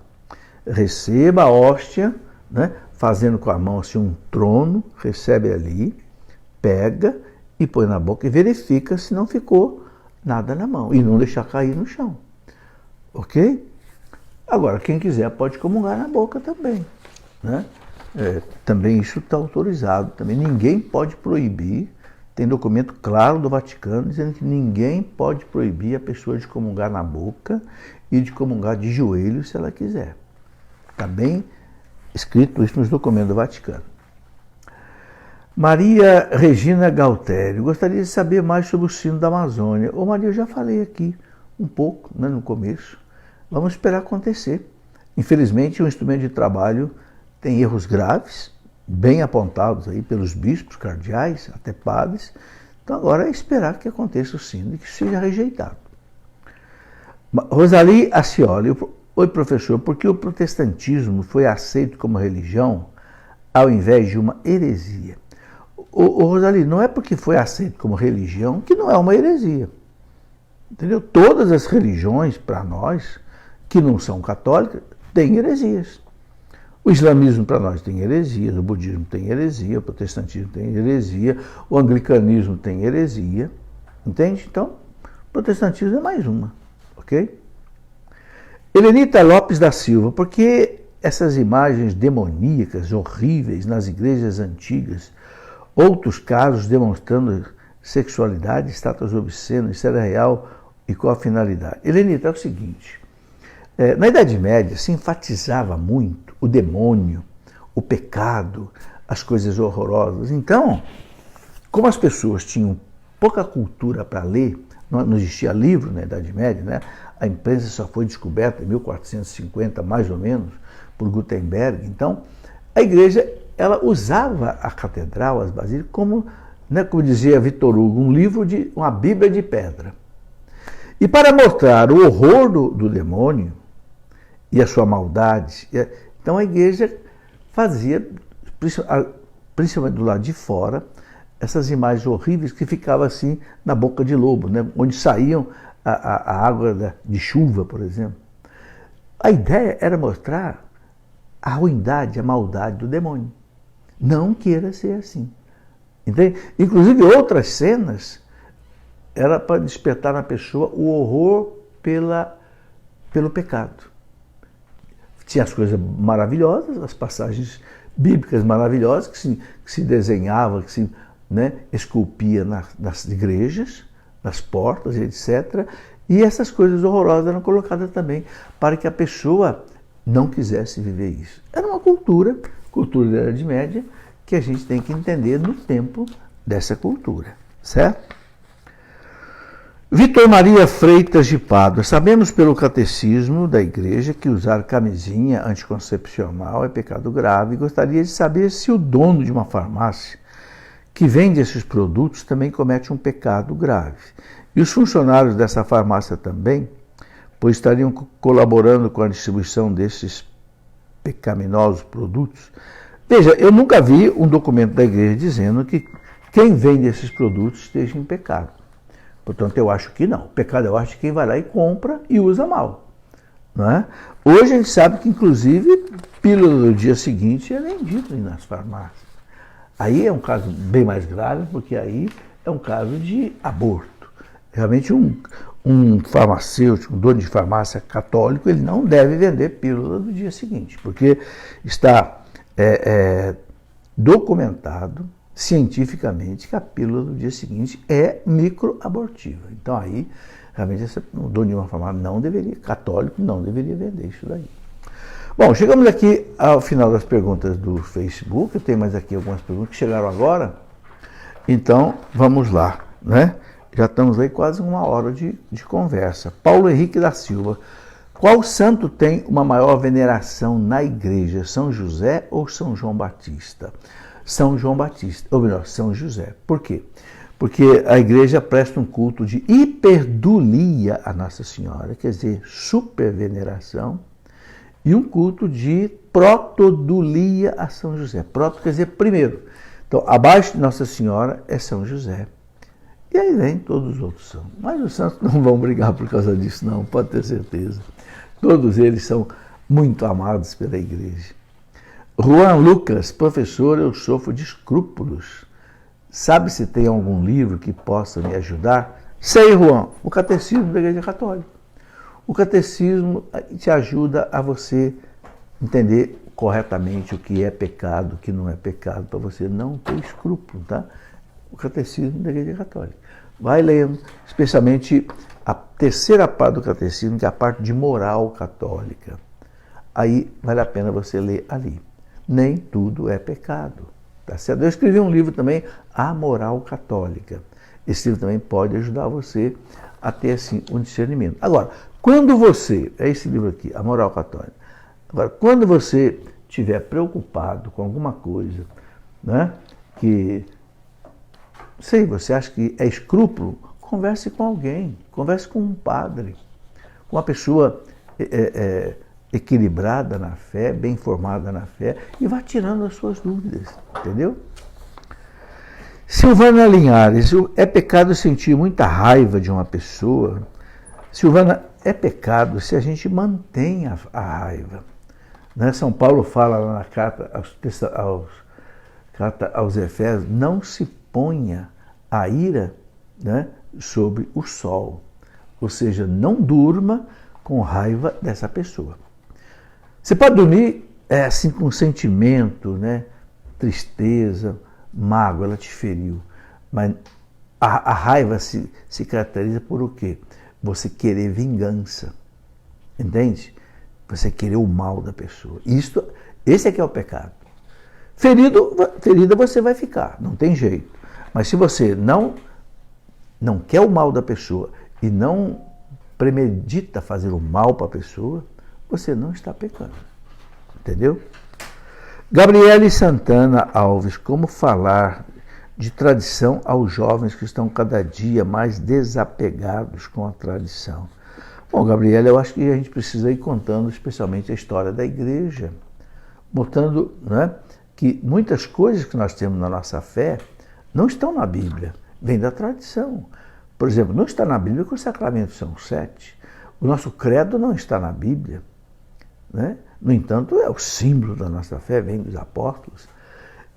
Receba a hóstia, né, fazendo com a mão assim um trono, recebe ali, pega e põe na boca e verifica se não ficou nada na mão. E não deixar cair no chão. Ok? Agora, quem quiser pode comungar na boca também, né? Também isso está autorizado. Também ninguém pode proibir. Tem documento claro do Vaticano dizendo que ninguém pode proibir a pessoa de comungar na boca e de comungar de joelhos se ela quiser. Está bem escrito isso nos documentos do Vaticano. Maria Regina Galtério, gostaria de saber mais sobre o sino da Amazônia. Ô Maria, eu já falei aqui um pouco, né, no começo. Vamos esperar acontecer. Infelizmente, o instrumento de trabalho tem erros graves, bem apontados aí pelos bispos, cardeais, até padres. Então agora é esperar que aconteça o sino e que seja rejeitado. Rosali Ascioli, oi professor, por que o protestantismo foi aceito como religião ao invés de uma heresia? Rosali, não é porque foi aceito como religião que não é uma heresia. Entendeu? Todas as religiões, para nós, que não são católicas, têm heresias. O islamismo para nós tem heresias, o budismo tem heresia, o protestantismo tem heresia, o anglicanismo tem heresia, entende? Então, o protestantismo é mais uma, ok? Helenita Lopes da Silva, por que essas imagens demoníacas, horríveis nas igrejas antigas, outros casos demonstrando sexualidade, estátuas obscenas, isso era real e qual a finalidade? Helenita, é o seguinte, na Idade Média se enfatizava muito o demônio, o pecado, as coisas horrorosas. Então, como as pessoas tinham pouca cultura para ler, não existia livro na Idade Média, né? A imprensa só foi descoberta em 1450, mais ou menos, por Gutenberg. Então, a igreja ela usava a catedral, as basílicas, como, né, como dizia Victor Hugo, uma Bíblia de pedra. E para mostrar o horror do demônio e a sua maldade, então a igreja fazia, principalmente do lado de fora, essas imagens horríveis que ficavam assim na boca de lobo, né? Onde saíam a água de chuva, por exemplo. A ideia era mostrar a ruindade, a maldade do demônio. Não queira ser assim. Entende? Inclusive outras cenas era para despertar na pessoa o horror pelo pecado. Tinha as coisas maravilhosas, as passagens bíblicas maravilhosas que se desenhava, que se, né, esculpia nas igrejas, nas portas, etc. E essas coisas horrorosas eram colocadas também para que a pessoa não quisesse viver isso. Era uma cultura da Idade Média, que a gente tem que entender no tempo dessa cultura, certo? Vitor Maria Freitas de Pádua, sabemos pelo catecismo da igreja que usar camisinha anticoncepcional é pecado grave. Gostaria de saber se o dono de uma farmácia que vende esses produtos também comete um pecado grave. E os funcionários dessa farmácia também, pois estariam colaborando com a distribuição desses pecaminosos produtos. Veja, eu nunca vi um documento da igreja dizendo que quem vende esses produtos esteja em pecado. Portanto, eu acho que não. O pecado eu acho que quem vai lá e compra e usa mal. Não é? Hoje a gente sabe que, inclusive, pílula do dia seguinte é vendida nas farmácias. Aí é um caso bem mais grave, porque aí é um caso de aborto. Realmente um farmacêutico, um dono de farmácia católico, ele não deve vender pílula do dia seguinte, porque está documentado cientificamente que a pílula do dia seguinte é microabortiva. Então aí, realmente, o dono de uma farmácia católico não deveria vender isso daí. Bom, chegamos aqui ao final das perguntas do Facebook. Eu tenho mais aqui algumas perguntas que chegaram agora. Então, vamos lá, né? Já estamos aí quase uma hora de conversa. Paulo Henrique da Silva. Qual santo tem uma maior veneração na igreja? São José ou São João Batista? São João Batista, ou melhor, São José. Por quê? Porque a igreja presta um culto de hiperdulia a Nossa Senhora, quer dizer, superveneração, e um culto de protodulia a São José. Proto quer dizer primeiro. Então, abaixo de Nossa Senhora é São José. E aí vem todos os outros santos. Mas os santos não vão brigar por causa disso, não, pode ter certeza. Todos eles são muito amados pela igreja. Juan Lucas, professor, eu sofro de escrúpulos. Sabe se tem algum livro que possa me ajudar? Sei, Juan, o Catecismo da Igreja Católica. O Catecismo te ajuda a você entender corretamente o que é pecado, o que não é pecado, para você não ter escrúpulo, tá? O Catecismo da Igreja Católica. Vai lendo, especialmente a terceira parte do Catecismo, que é a parte de moral católica. Aí vale a pena você ler ali. Nem tudo é pecado. Tá certo? Eu escrevi um livro também, A Moral Católica. Esse livro também pode ajudar você a ter assim, um discernimento. Agora, quando você, é esse livro aqui, A Moral Católica. Agora, quando você estiver preocupado com alguma coisa, né, que, sei, você acha que é escrúpulo, converse com alguém, converse com um padre, com uma pessoa equilibrada na fé, bem formada na fé, e vá tirando as suas dúvidas, entendeu? Silvana Linhares, é pecado sentir muita raiva de uma pessoa? Silvana, é pecado se a gente mantém a raiva. Né? São Paulo fala lá na carta aos Efésios, não se ponha a ira, né, sobre o sol. Ou seja, não durma com raiva dessa pessoa. Você pode dormir assim com sentimento, né, tristeza, mágoa, ela te feriu. Mas a raiva se caracteriza por o quê? Você querer vingança. Entende? Você querer o mal da pessoa. Esse é que é o pecado. Ferida você vai ficar, não tem jeito. Mas se você não quer o mal da pessoa e não premedita fazer o mal para a pessoa, você não está pecando. Entendeu? Gabriele Santana Alves, como falar de tradição aos jovens que estão cada dia mais desapegados com a tradição? Bom, Gabriele, eu acho que a gente precisa ir contando especialmente a história da igreja, mostrando, né, que muitas coisas que nós temos na nossa fé não estão na Bíblia, vêm da tradição. Por exemplo, não está na Bíblia que os sacramentos são 7. O nosso credo não está na Bíblia. Né? No entanto, é o símbolo da nossa fé, vem dos apóstolos.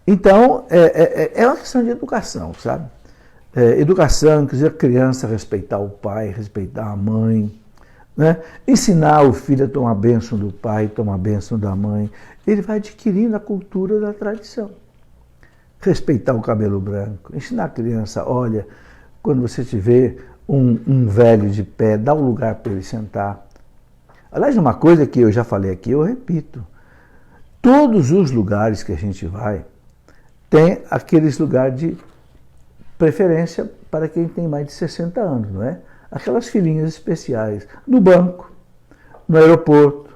Então, é uma questão de educação, sabe? Educação, quer dizer, a criança respeitar o pai, respeitar a mãe, né? Ensinar o filho a tomar a bênção do pai, tomar a bênção da mãe. Ele vai adquirindo a cultura da tradição. Respeitar o cabelo branco, ensinar a criança, olha, quando você tiver um velho de pé, dá um lugar para ele sentar. Aliás, uma coisa que eu já falei aqui, eu repito. Todos os lugares que a gente vai, tem aqueles lugares de preferência para quem tem mais de 60 anos, não é? Aquelas filinhas especiais, no banco, no aeroporto.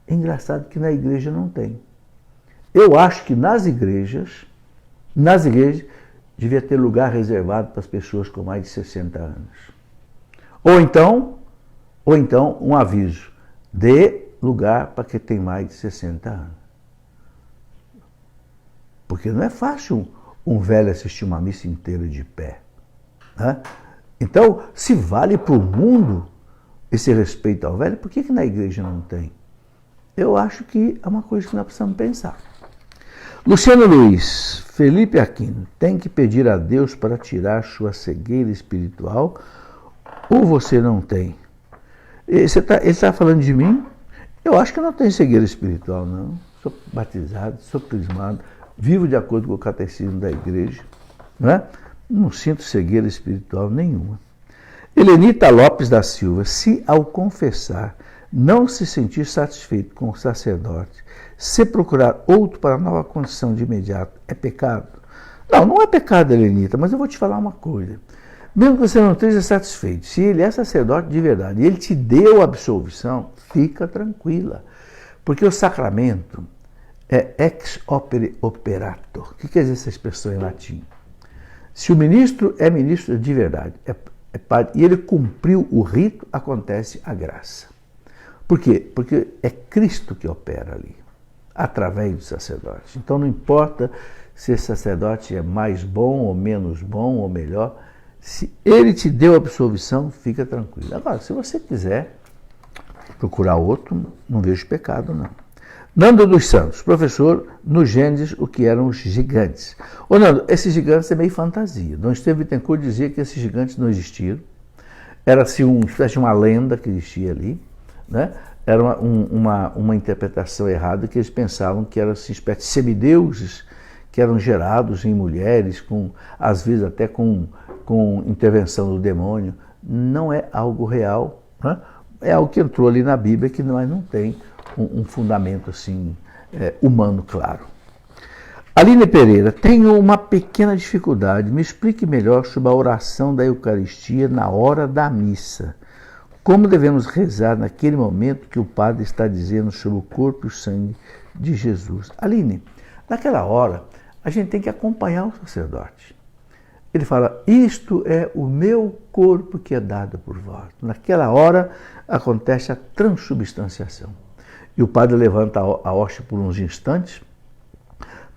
É engraçado que na igreja não tem. Eu acho que nas igrejas, devia ter lugar reservado para as pessoas com mais de 60 anos. Ou então um aviso, dê lugar para quem tem mais de 60 anos. Porque não é fácil um velho assistir uma missa inteira de pé. Né? Então, se vale para o mundo esse respeito ao velho, por que na igreja não tem? Eu acho que é uma coisa que nós precisamos pensar. Luciano Luiz, Felipe Aquino, tem que pedir a Deus para tirar sua cegueira espiritual ou você não tem? Ele está falando de mim? Eu acho que eu não tenho cegueira espiritual, não. Sou batizado, sou crismado, vivo de acordo com o catecismo da igreja. Né? Não sinto cegueira espiritual nenhuma. Helenita Lopes da Silva, se ao confessar não se sentir satisfeito com o sacerdote, se procurar outro para a nova condição de imediato, é pecado? Não, não é pecado, Helenita, mas eu vou te falar uma coisa. Mesmo que você não esteja satisfeito, se ele é sacerdote de verdade e ele te deu a absolvição, fica tranquila. Porque o sacramento é ex opere operator. O que quer dizer essa expressão em latim? Se o ministro é ministro de verdade, é padre, e ele cumpriu o rito, acontece a graça. Por quê? Porque é Cristo que opera ali, através do sacerdote. Então não importa se esse sacerdote é mais bom ou menos bom ou melhor, se ele te deu a absolvição, fica tranquilo. Agora, se você quiser procurar outro, não vejo pecado, não. Nando dos Santos, professor, no Gênesis, o que eram os gigantes. Ô Nando, esses gigantes é meio fantasia. Dom Estevão Bittencourt dizia que esses gigantes não existiram. Era assim, uma lenda que existia ali, né? Era uma interpretação errada, que eles pensavam que eram assim, espécies de semideuses que eram gerados em mulheres, às vezes até com intervenção do demônio. Não é algo real, né? É algo que entrou ali na Bíblia, que não tem um fundamento assim, humano, claro. Aline Pereira, tenho uma pequena dificuldade. Me explique melhor sobre a oração da Eucaristia na hora da missa. Como devemos rezar naquele momento que o padre está dizendo sobre o corpo e o sangue de Jesus? Aline, naquela hora, a gente tem que acompanhar o sacerdote. Ele fala, isto é o meu corpo que é dado por vós. Naquela hora acontece a transubstanciação. E o padre levanta a hóstia por uns instantes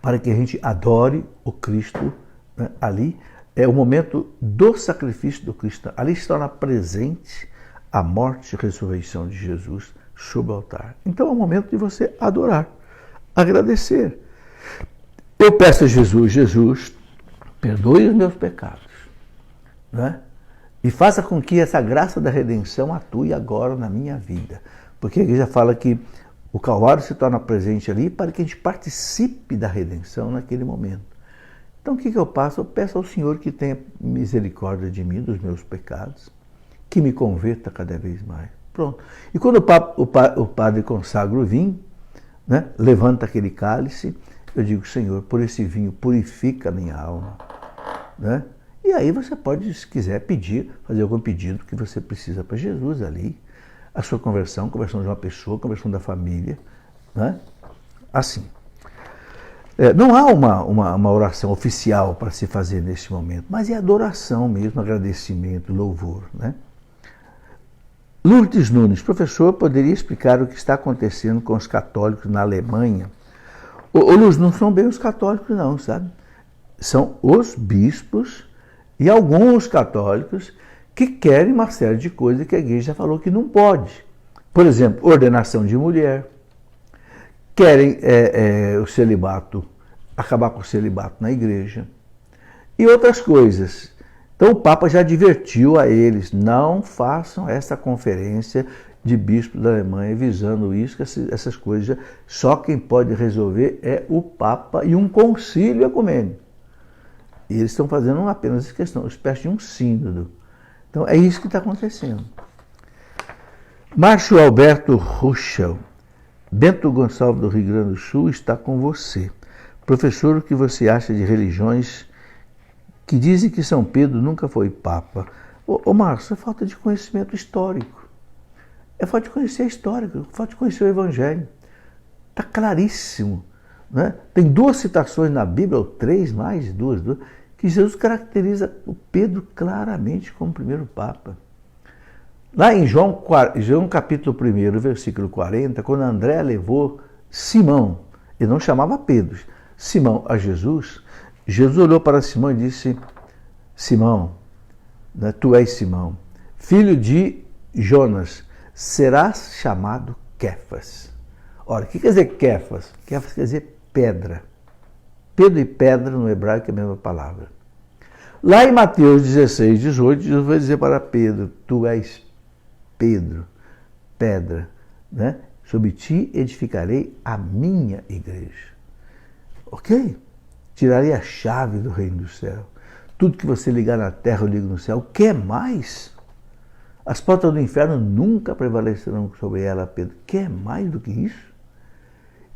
para que a gente adore o Cristo, né? Ali é o momento do sacrifício do Cristo. Ali se torna presente a morte e ressurreição de Jesus sobre o altar. Então é o momento de você adorar, agradecer. Eu peço a Jesus, Jesus, perdoe os meus pecados, né? E faça com que essa graça da redenção atue agora na minha vida. Porque a igreja fala que o Calvário se torna presente ali para que a gente participe da redenção naquele momento. Então o que eu faço? Eu peço ao Senhor que tenha misericórdia de mim, dos meus pecados, que me converta cada vez mais. Pronto. E quando o padre consagra o vinho, né, levanta aquele cálice, eu digo, Senhor, por esse vinho purifica a minha alma, né? E aí você pode, se quiser, fazer algum pedido que você precisa para Jesus ali. A sua conversão de uma pessoa, conversão da família, né? Assim. Não há uma oração oficial para se fazer nesse momento, mas é adoração mesmo, agradecimento, louvor, né? Lourdes Nunes, professor, poderia explicar o que está acontecendo com os católicos na Alemanha? Lourdes, não são bem os católicos não, sabe? São os bispos e alguns católicos que querem uma série de coisas que a igreja já falou que não pode. Por exemplo, ordenação de mulher, querem o celibato, acabar com o celibato na igreja e outras coisas. Então o Papa já advertiu a eles, não façam essa conferência de bispos da Alemanha visando isso, que essas coisas, só quem pode resolver é o Papa e um concílio ecumênico. E eles estão fazendo apenas essa questão, uma espécie de um sínodo. Então é isso que está acontecendo. Márcio Alberto Ruschel, Bento Gonçalves do Rio Grande do Sul está com você. Professor, o que você acha de religiões que dizem que São Pedro nunca foi Papa? Márcio, é falta de conhecimento histórico. É falta de conhecer a história, é falta de conhecer o Evangelho. Está claríssimo, né? Tem 2 citações na Bíblia, ou 3 mais, duas, que Jesus caracteriza o Pedro claramente como primeiro Papa. Lá em João capítulo 1, versículo 40, quando André levou Simão, ele não chamava Pedro, Simão a Jesus, Jesus olhou para Simão e disse, Simão, né, tu és Simão, filho de Jonas, serás chamado Quefas. Ora, o que quer dizer Quefas? Quefas quer dizer pedra. Pedro e pedra no hebraico é a mesma palavra. Lá em Mateus 16, 18, Jesus vai dizer para Pedro, tu és Pedro, pedra, né? Sobre ti edificarei a minha igreja. Ok? Tirarei a chave do reino do céu. Tudo que você ligar na terra eu ligo no céu. Quer mais? As portas do inferno nunca prevalecerão sobre ela, Pedro. Quer mais do que isso?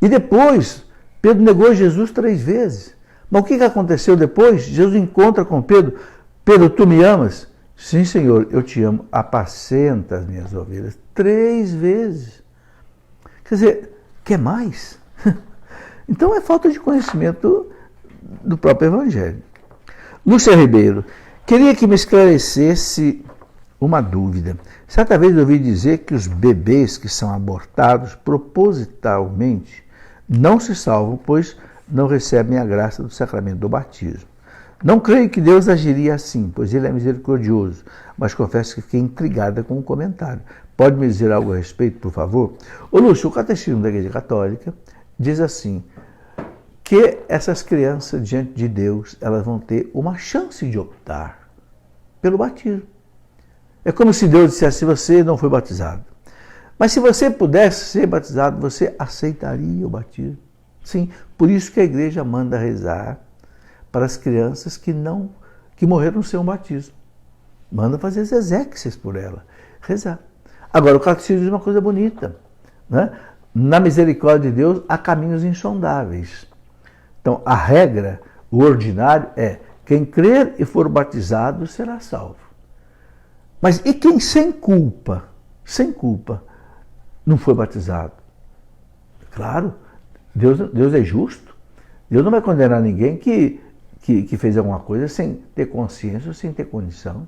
E depois, Pedro negou Jesus 3 vezes. Mas o que aconteceu depois? Jesus encontra com Pedro. Pedro, tu me amas? Sim, Senhor, eu te amo. Apacenta as minhas ovelhas. 3 vezes. Quer dizer, quer mais? Então é falta de conhecimento do próprio Evangelho. Lúcia Ribeiro, queria que me esclarecesse uma dúvida. Certa vez eu ouvi dizer que os bebês que são abortados propositalmente não se salvam, pois não recebem a graça do sacramento do batismo. Não creio que Deus agiria assim, pois Ele é misericordioso, mas confesso que fiquei intrigada com o comentário. Pode me dizer algo a respeito, por favor? Ô Lúcio, o Catecismo da Igreja Católica diz assim, que essas crianças, diante de Deus, elas vão ter uma chance de optar pelo batismo. É como se Deus dissesse, você não foi batizado. Mas se você pudesse ser batizado, você aceitaria o batismo. Sim, por isso que a igreja manda rezar para as crianças que morreram sem um batismo. Manda fazer as exéquias por ela, rezar. Agora, o catecismo diz uma coisa bonita, né? Na misericórdia de Deus há caminhos insondáveis. Então, a regra, o ordinário é, quem crer e for batizado será salvo. Mas e quem sem culpa, não foi batizado? Claro, Deus é justo. Deus não vai condenar ninguém que fez alguma coisa sem ter consciência ou sem ter condição.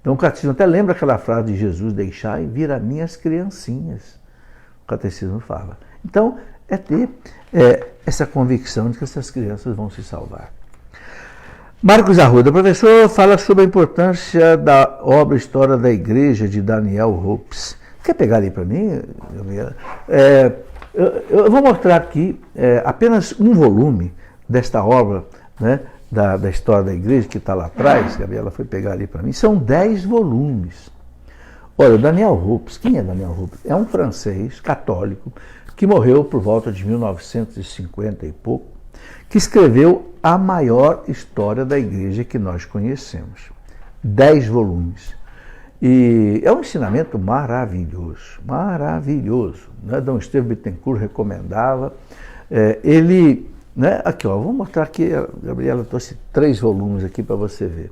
Então o catecismo até lembra aquela frase de Jesus, deixai vir a minhas criancinhas. O catecismo fala. Então, é ter essa convicção de que essas crianças vão se salvar. Marcos Arruda, professor, fala sobre a importância da obra História da Igreja de Daniel Hopes. Quer pegar ali para mim, Gabriela? Eu vou mostrar aqui apenas um volume desta obra, né, da História da Igreja, que está lá atrás. Gabriela foi pegar ali para mim. São 10 volumes. Olha, o Daniel Hopes, quem é Daniel Hopes? É um francês católico que morreu por volta de 1950 e pouco, que escreveu a maior história da igreja que nós conhecemos. 10 volumes. E é um ensinamento maravilhoso, maravilhoso. Né? Dom Estevão Bittencourt recomendava. Ele, né? Aqui, ó, vou mostrar aqui, a Gabriela trouxe 3 volumes aqui para você ver.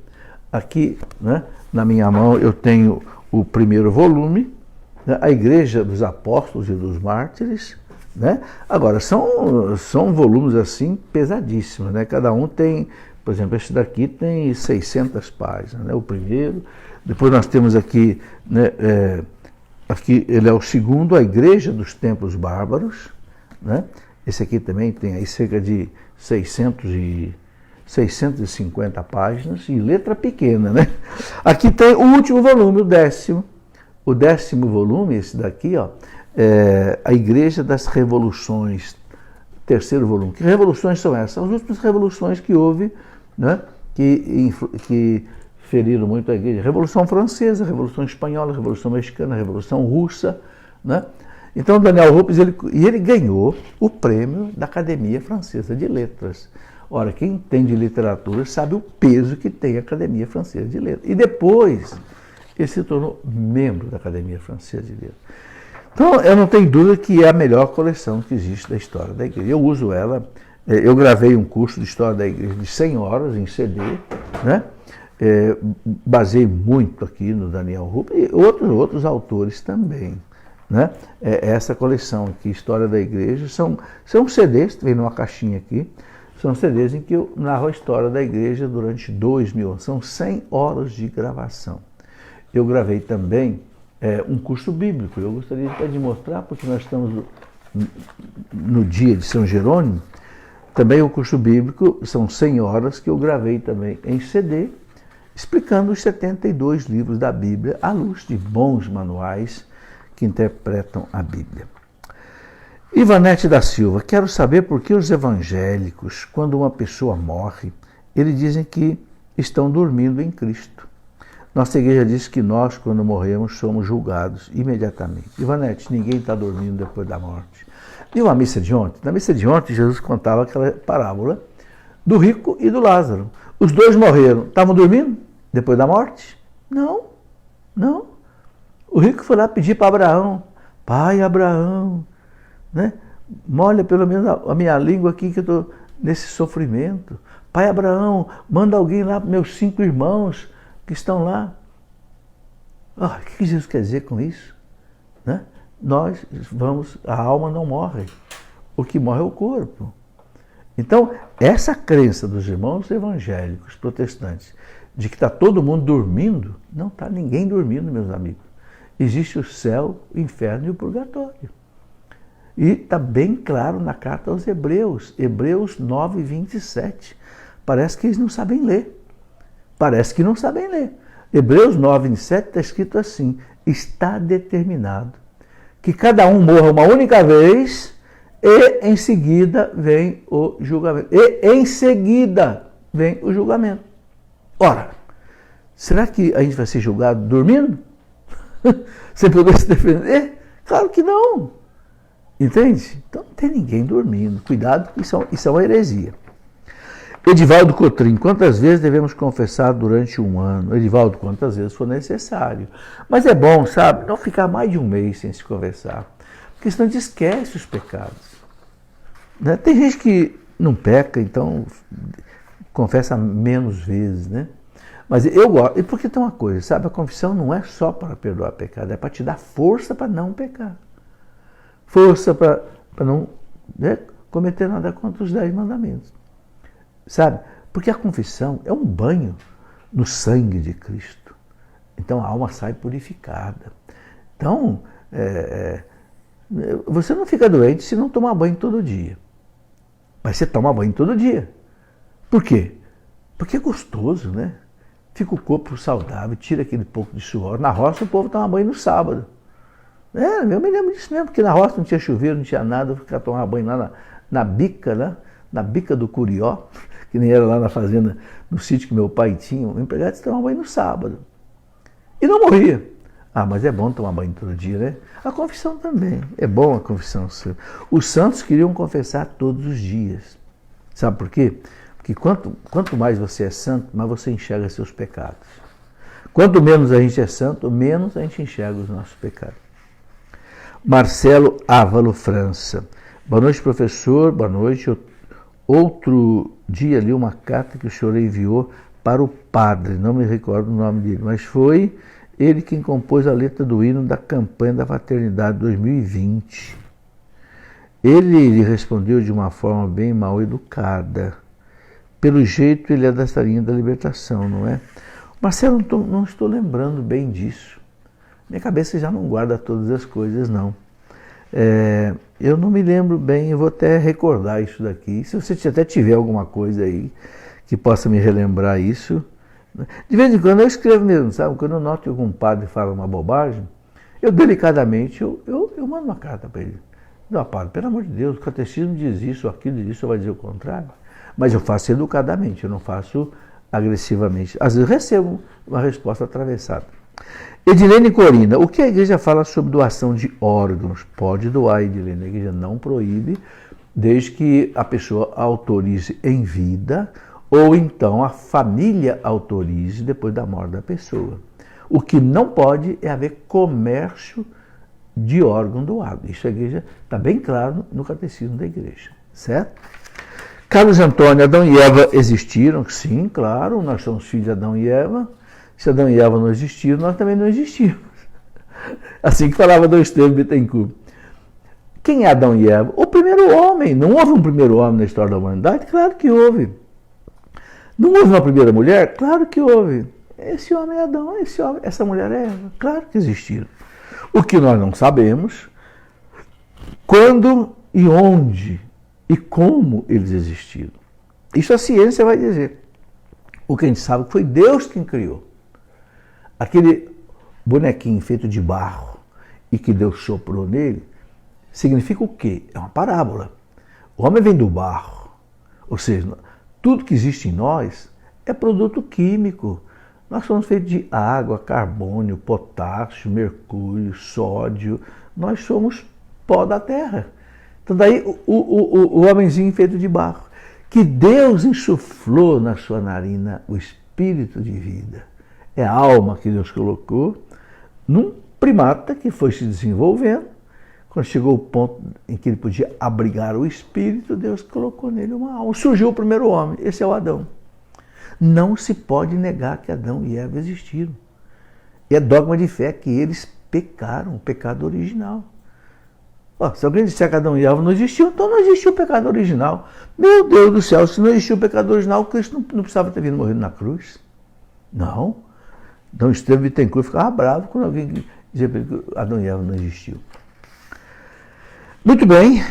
Aqui, né, na minha mão, eu tenho o primeiro volume, né, a Igreja dos Apóstolos e dos Mártires, né? Agora, são volumes assim pesadíssimos, né? Cada um tem, por exemplo, esse daqui tem 600 páginas, né? O primeiro. Depois nós temos aqui, né, aqui ele é o segundo, a Igreja dos Templos Bárbaros, né? Esse aqui também tem aí cerca de 650 páginas e letra pequena, né? Aqui tem o último volume, o 10º. O 10º volume, esse daqui, ó, a Igreja das Revoluções, 3º volume. Que revoluções são essas? São as últimas revoluções que houve, né, que feriram muito a Igreja. Revolução Francesa, Revolução Espanhola, Revolução Mexicana, Revolução Russa, né? Então, Daniel Hopes, ele ganhou o prêmio da Academia Francesa de Letras. Ora, quem entende literatura sabe o peso que tem a Academia Francesa de Letras. E depois, ele se tornou membro da Academia Francesa de Letras. Então, eu não tenho dúvida que é a melhor coleção que existe da história da igreja. Eu uso ela, eu gravei um curso de história da igreja de 100 horas em CD, né? Basei muito aqui no Daniel Hopes e outros autores também, né? Essa coleção aqui, História da Igreja, são CDs, vem numa caixinha aqui, são CDs em que eu narro a história da igreja durante 2000 anos, são 100 horas de gravação. Eu gravei também um curso bíblico. Eu gostaria de mostrar, porque nós estamos no dia de São Jerônimo, também o curso bíblico, são 100 horas que eu gravei também em CD, explicando os 72 livros da Bíblia à luz de bons manuais que interpretam a Bíblia. Ivanete da Silva, quero saber por que os evangélicos, quando uma pessoa morre, eles dizem que estão dormindo em Cristo. Nossa igreja diz que nós, quando morremos, somos julgados imediatamente. Ivanete, ninguém está dormindo depois da morte. E uma missa de ontem? Na missa de ontem, Jesus contava aquela parábola do rico e do Lázaro. Os dois morreram. Estavam dormindo depois da morte? Não, não. O rico foi lá pedir para Abraão, pai Abraão, né? Molha pelo menos a minha língua aqui que eu estou nesse sofrimento. Pai Abraão, manda alguém lá para meus 5 irmãos que estão lá. O que Jesus quer dizer com isso? Né? A alma não morre. O que morre é o corpo. Então, essa crença dos irmãos evangélicos protestantes de que está todo mundo dormindo, não está ninguém dormindo, meus amigos. Existe o céu, o inferno e o purgatório. E está bem claro na carta aos Hebreus, Hebreus 9, 27. Parece que eles não sabem ler. Parece que não sabem ler. Hebreus 9, 27 está escrito assim: está determinado que cada um morra uma única vez e em seguida vem o julgamento. E em seguida vem o julgamento. Ora, será que a gente vai ser julgado dormindo? Sem poder se defender? Claro que não. Entende? Então não tem ninguém dormindo. Cuidado, isso é uma heresia. Edivaldo Cotrim, quantas vezes devemos confessar durante um ano? Edivaldo, quantas vezes for necessário. Mas é bom, sabe, não ficar mais de um mês sem se confessar. Porque senão a gente esquece os pecados. Né? Tem gente que não peca, então confessa menos vezes, né? Mas eu gosto, e porque tem uma coisa, sabe, a confissão não é só para perdoar pecado, é para te dar força para não pecar. Força para não, né, cometer nada contra os 10 mandamentos. Sabe? Porque a confissão é um banho no sangue de Cristo. Então a alma sai purificada. Então, você não fica doente se não tomar banho todo dia. Mas você toma banho todo dia. Por quê? Porque é gostoso, né? Fica o corpo saudável, tira aquele pouco de suor. Na roça o povo toma banho no sábado. Eu me lembro disso mesmo, porque na roça não tinha chuveiro, não tinha nada, eu ficava tomando banho lá na bica, né? Na bica do Curió, que nem era lá na fazenda, no sítio que meu pai tinha, o empregado tomava banho no sábado. E não morria. Ah, mas é bom tomar banho todo dia, né? A confissão também. É bom a confissão. Os santos queriam confessar todos os dias. Sabe por quê? Porque quanto mais você é santo, mais você enxerga seus pecados. Quanto menos a gente é santo, menos a gente enxerga os nossos pecados. Marcelo Ávalo França. Boa noite, professor. Boa noite. Outro dia li uma carta que o senhor enviou para o padre, não me recordo o nome dele, mas foi ele quem compôs a letra do hino da campanha da Fraternidade 2020. Ele lhe respondeu de uma forma bem mal educada. Pelo jeito, ele é dessa linha da libertação, não é? Marcelo, não estou lembrando bem disso. Minha cabeça já não guarda todas as coisas, não. Eu não me lembro bem, eu vou até recordar isso daqui. Se você até tiver alguma coisa aí que possa me relembrar isso. De vez em quando eu escrevo mesmo, sabe? Quando eu noto que algum padre fala uma bobagem, eu delicadamente eu mando uma carta para ele. Não, padre, pelo amor de Deus, o catecismo diz isso, aquilo diz isso, vai dizer o contrário. Mas eu faço educadamente, eu não faço agressivamente. Às vezes eu recebo uma resposta atravessada. Edilene Corina, o que a igreja fala sobre doação de órgãos? Pode doar, Edilene, a igreja não proíbe, desde que a pessoa autorize em vida, ou então a família autorize depois da morte da pessoa. O que não pode é haver comércio de órgão doado. Isso a igreja está bem claro no catecismo da igreja, certo? Carlos Antônio, Adão e Eva existiram? Sim, claro, nós somos filhos de Adão e Eva. Se Adão e Eva não existiram, nós também não existimos. Assim que falava do Estevam Bittencourt. Quem é Adão e Eva? O primeiro homem. Não houve um primeiro homem na história da humanidade? Claro que houve. Não houve uma primeira mulher? Claro que houve. Esse homem é Adão, essa mulher é Eva. Claro que existiram. O que nós não sabemos, quando e onde e como eles existiram. Isso a ciência vai dizer. O que a gente sabe foi Deus quem criou. Aquele bonequinho feito de barro e que Deus soprou nele, significa o quê? É uma parábola. O homem vem do barro. Ou seja, tudo que existe em nós é produto químico. Nós somos feitos de água, carbono, potássio, mercúrio, sódio. Nós somos pó da terra. Então daí o homenzinho feito de barro. Que Deus insuflou na sua narina o espírito de vida. É a alma que Deus colocou num primata que foi se desenvolvendo. Quando chegou o ponto em que ele podia abrigar o espírito, Deus colocou nele uma alma. Surgiu o primeiro homem, esse é o Adão. Não se pode negar que Adão e Eva existiram. E é dogma de fé que eles pecaram, o pecado original. Se alguém disser que Adão e Eva não existiam, então não existiu o pecado original. Meu Deus do céu, se não existiu o pecado original, Cristo não precisava ter vindo morrer na cruz. Não. Então Estevam Bittencourt ficava bravo quando alguém dizia que Adão e Eva não existiu. Muito bem,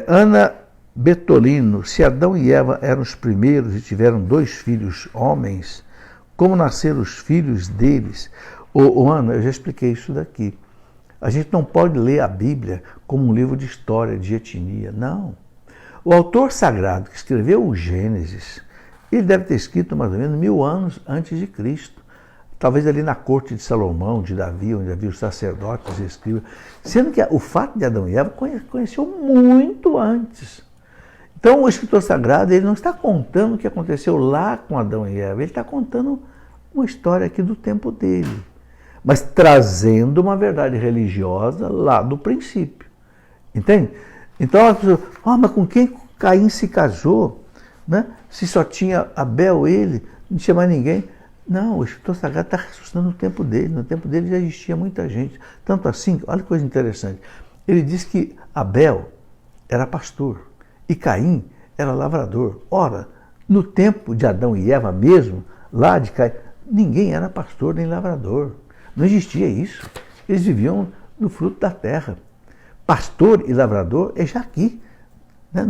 Ana Betolino, se Adão e Eva eram os primeiros e tiveram 2 filhos homens, como nasceram os filhos deles? Ana, eu já expliquei isso daqui. A gente não pode ler a Bíblia como um livro de história, de etnia, não. O autor sagrado que escreveu o Gênesis, ele deve ter escrito mais ou menos 1000 anos antes de Cristo. Talvez ali na corte de Salomão, de Davi, onde havia os sacerdotes e escribas. Sendo que o fato de Adão e Eva conheceu muito antes. Então o escritor sagrado ele não está contando o que aconteceu lá com Adão e Eva, ele está contando uma história aqui do tempo dele, mas trazendo uma verdade religiosa lá do princípio. Entende? Então as pessoas, mas com quem Caim se casou? Né? Se só tinha Abel, ele, não tinha mais ninguém. Não, o escritor sagrado está ressuscitando no tempo dele. No tempo dele já existia muita gente. Tanto assim, olha que coisa interessante. Ele diz que Abel era pastor e Caim era lavrador. Ora, no tempo de Adão e Eva mesmo, lá de Caim, ninguém era pastor nem lavrador. Não existia isso. Eles viviam no fruto da terra. Pastor e lavrador é já aqui, né?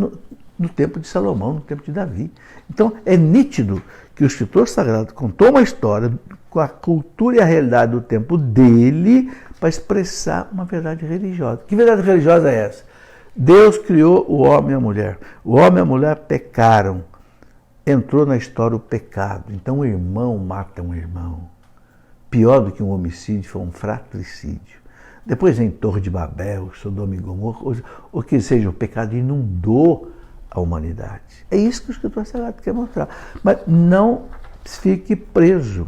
No tempo de Salomão, no tempo de Davi. Então, é nítido que o escritor sagrado contou uma história com a cultura e a realidade do tempo dele para expressar uma verdade religiosa. Que verdade religiosa é essa? Deus criou o homem e a mulher. O homem e a mulher pecaram. Entrou na história o pecado. Então, um irmão mata um irmão. Pior do que um homicídio foi um fratricídio. Depois vem Torre de Babel, Sodoma e Gomorra, ou que seja, o pecado inundou a humanidade. É isso que o escritor sagrado quer mostrar. Mas não fique preso,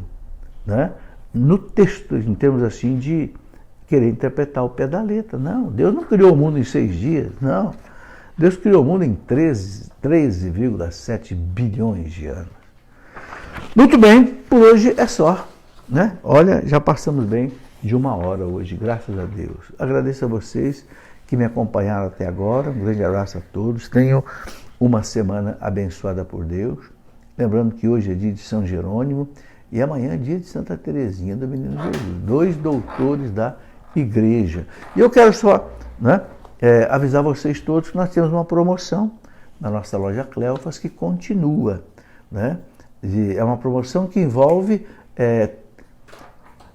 né, no texto, em termos assim de querer interpretar o pé da letra. Não, Deus não criou o mundo em 6 dias, não. Deus criou o mundo em 13,7 bilhões de anos. Muito bem, por hoje é só. Né? Olha, já passamos bem de 1 hora hoje, graças a Deus. Agradeço a vocês que me acompanharam até agora. Um grande abraço a todos. Tenham uma semana abençoada por Deus. Lembrando que hoje é dia de São Jerônimo e amanhã é dia de Santa Teresinha do Menino Jesus. 2 doutores da igreja. E eu quero só, né, avisar vocês todos que nós temos uma promoção na nossa loja Cleofas que continua. Né? É uma promoção que envolve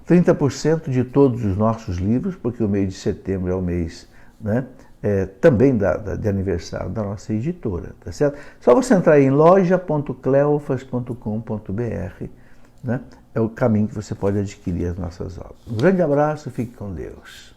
30% de todos os nossos livros, porque o mês de setembro é o mês, né, também de aniversário da nossa editora, tá certo? Só você entrar em loja.cleofas.com.br, né, é o caminho que você pode adquirir as nossas obras. Um grande abraço, fique com Deus.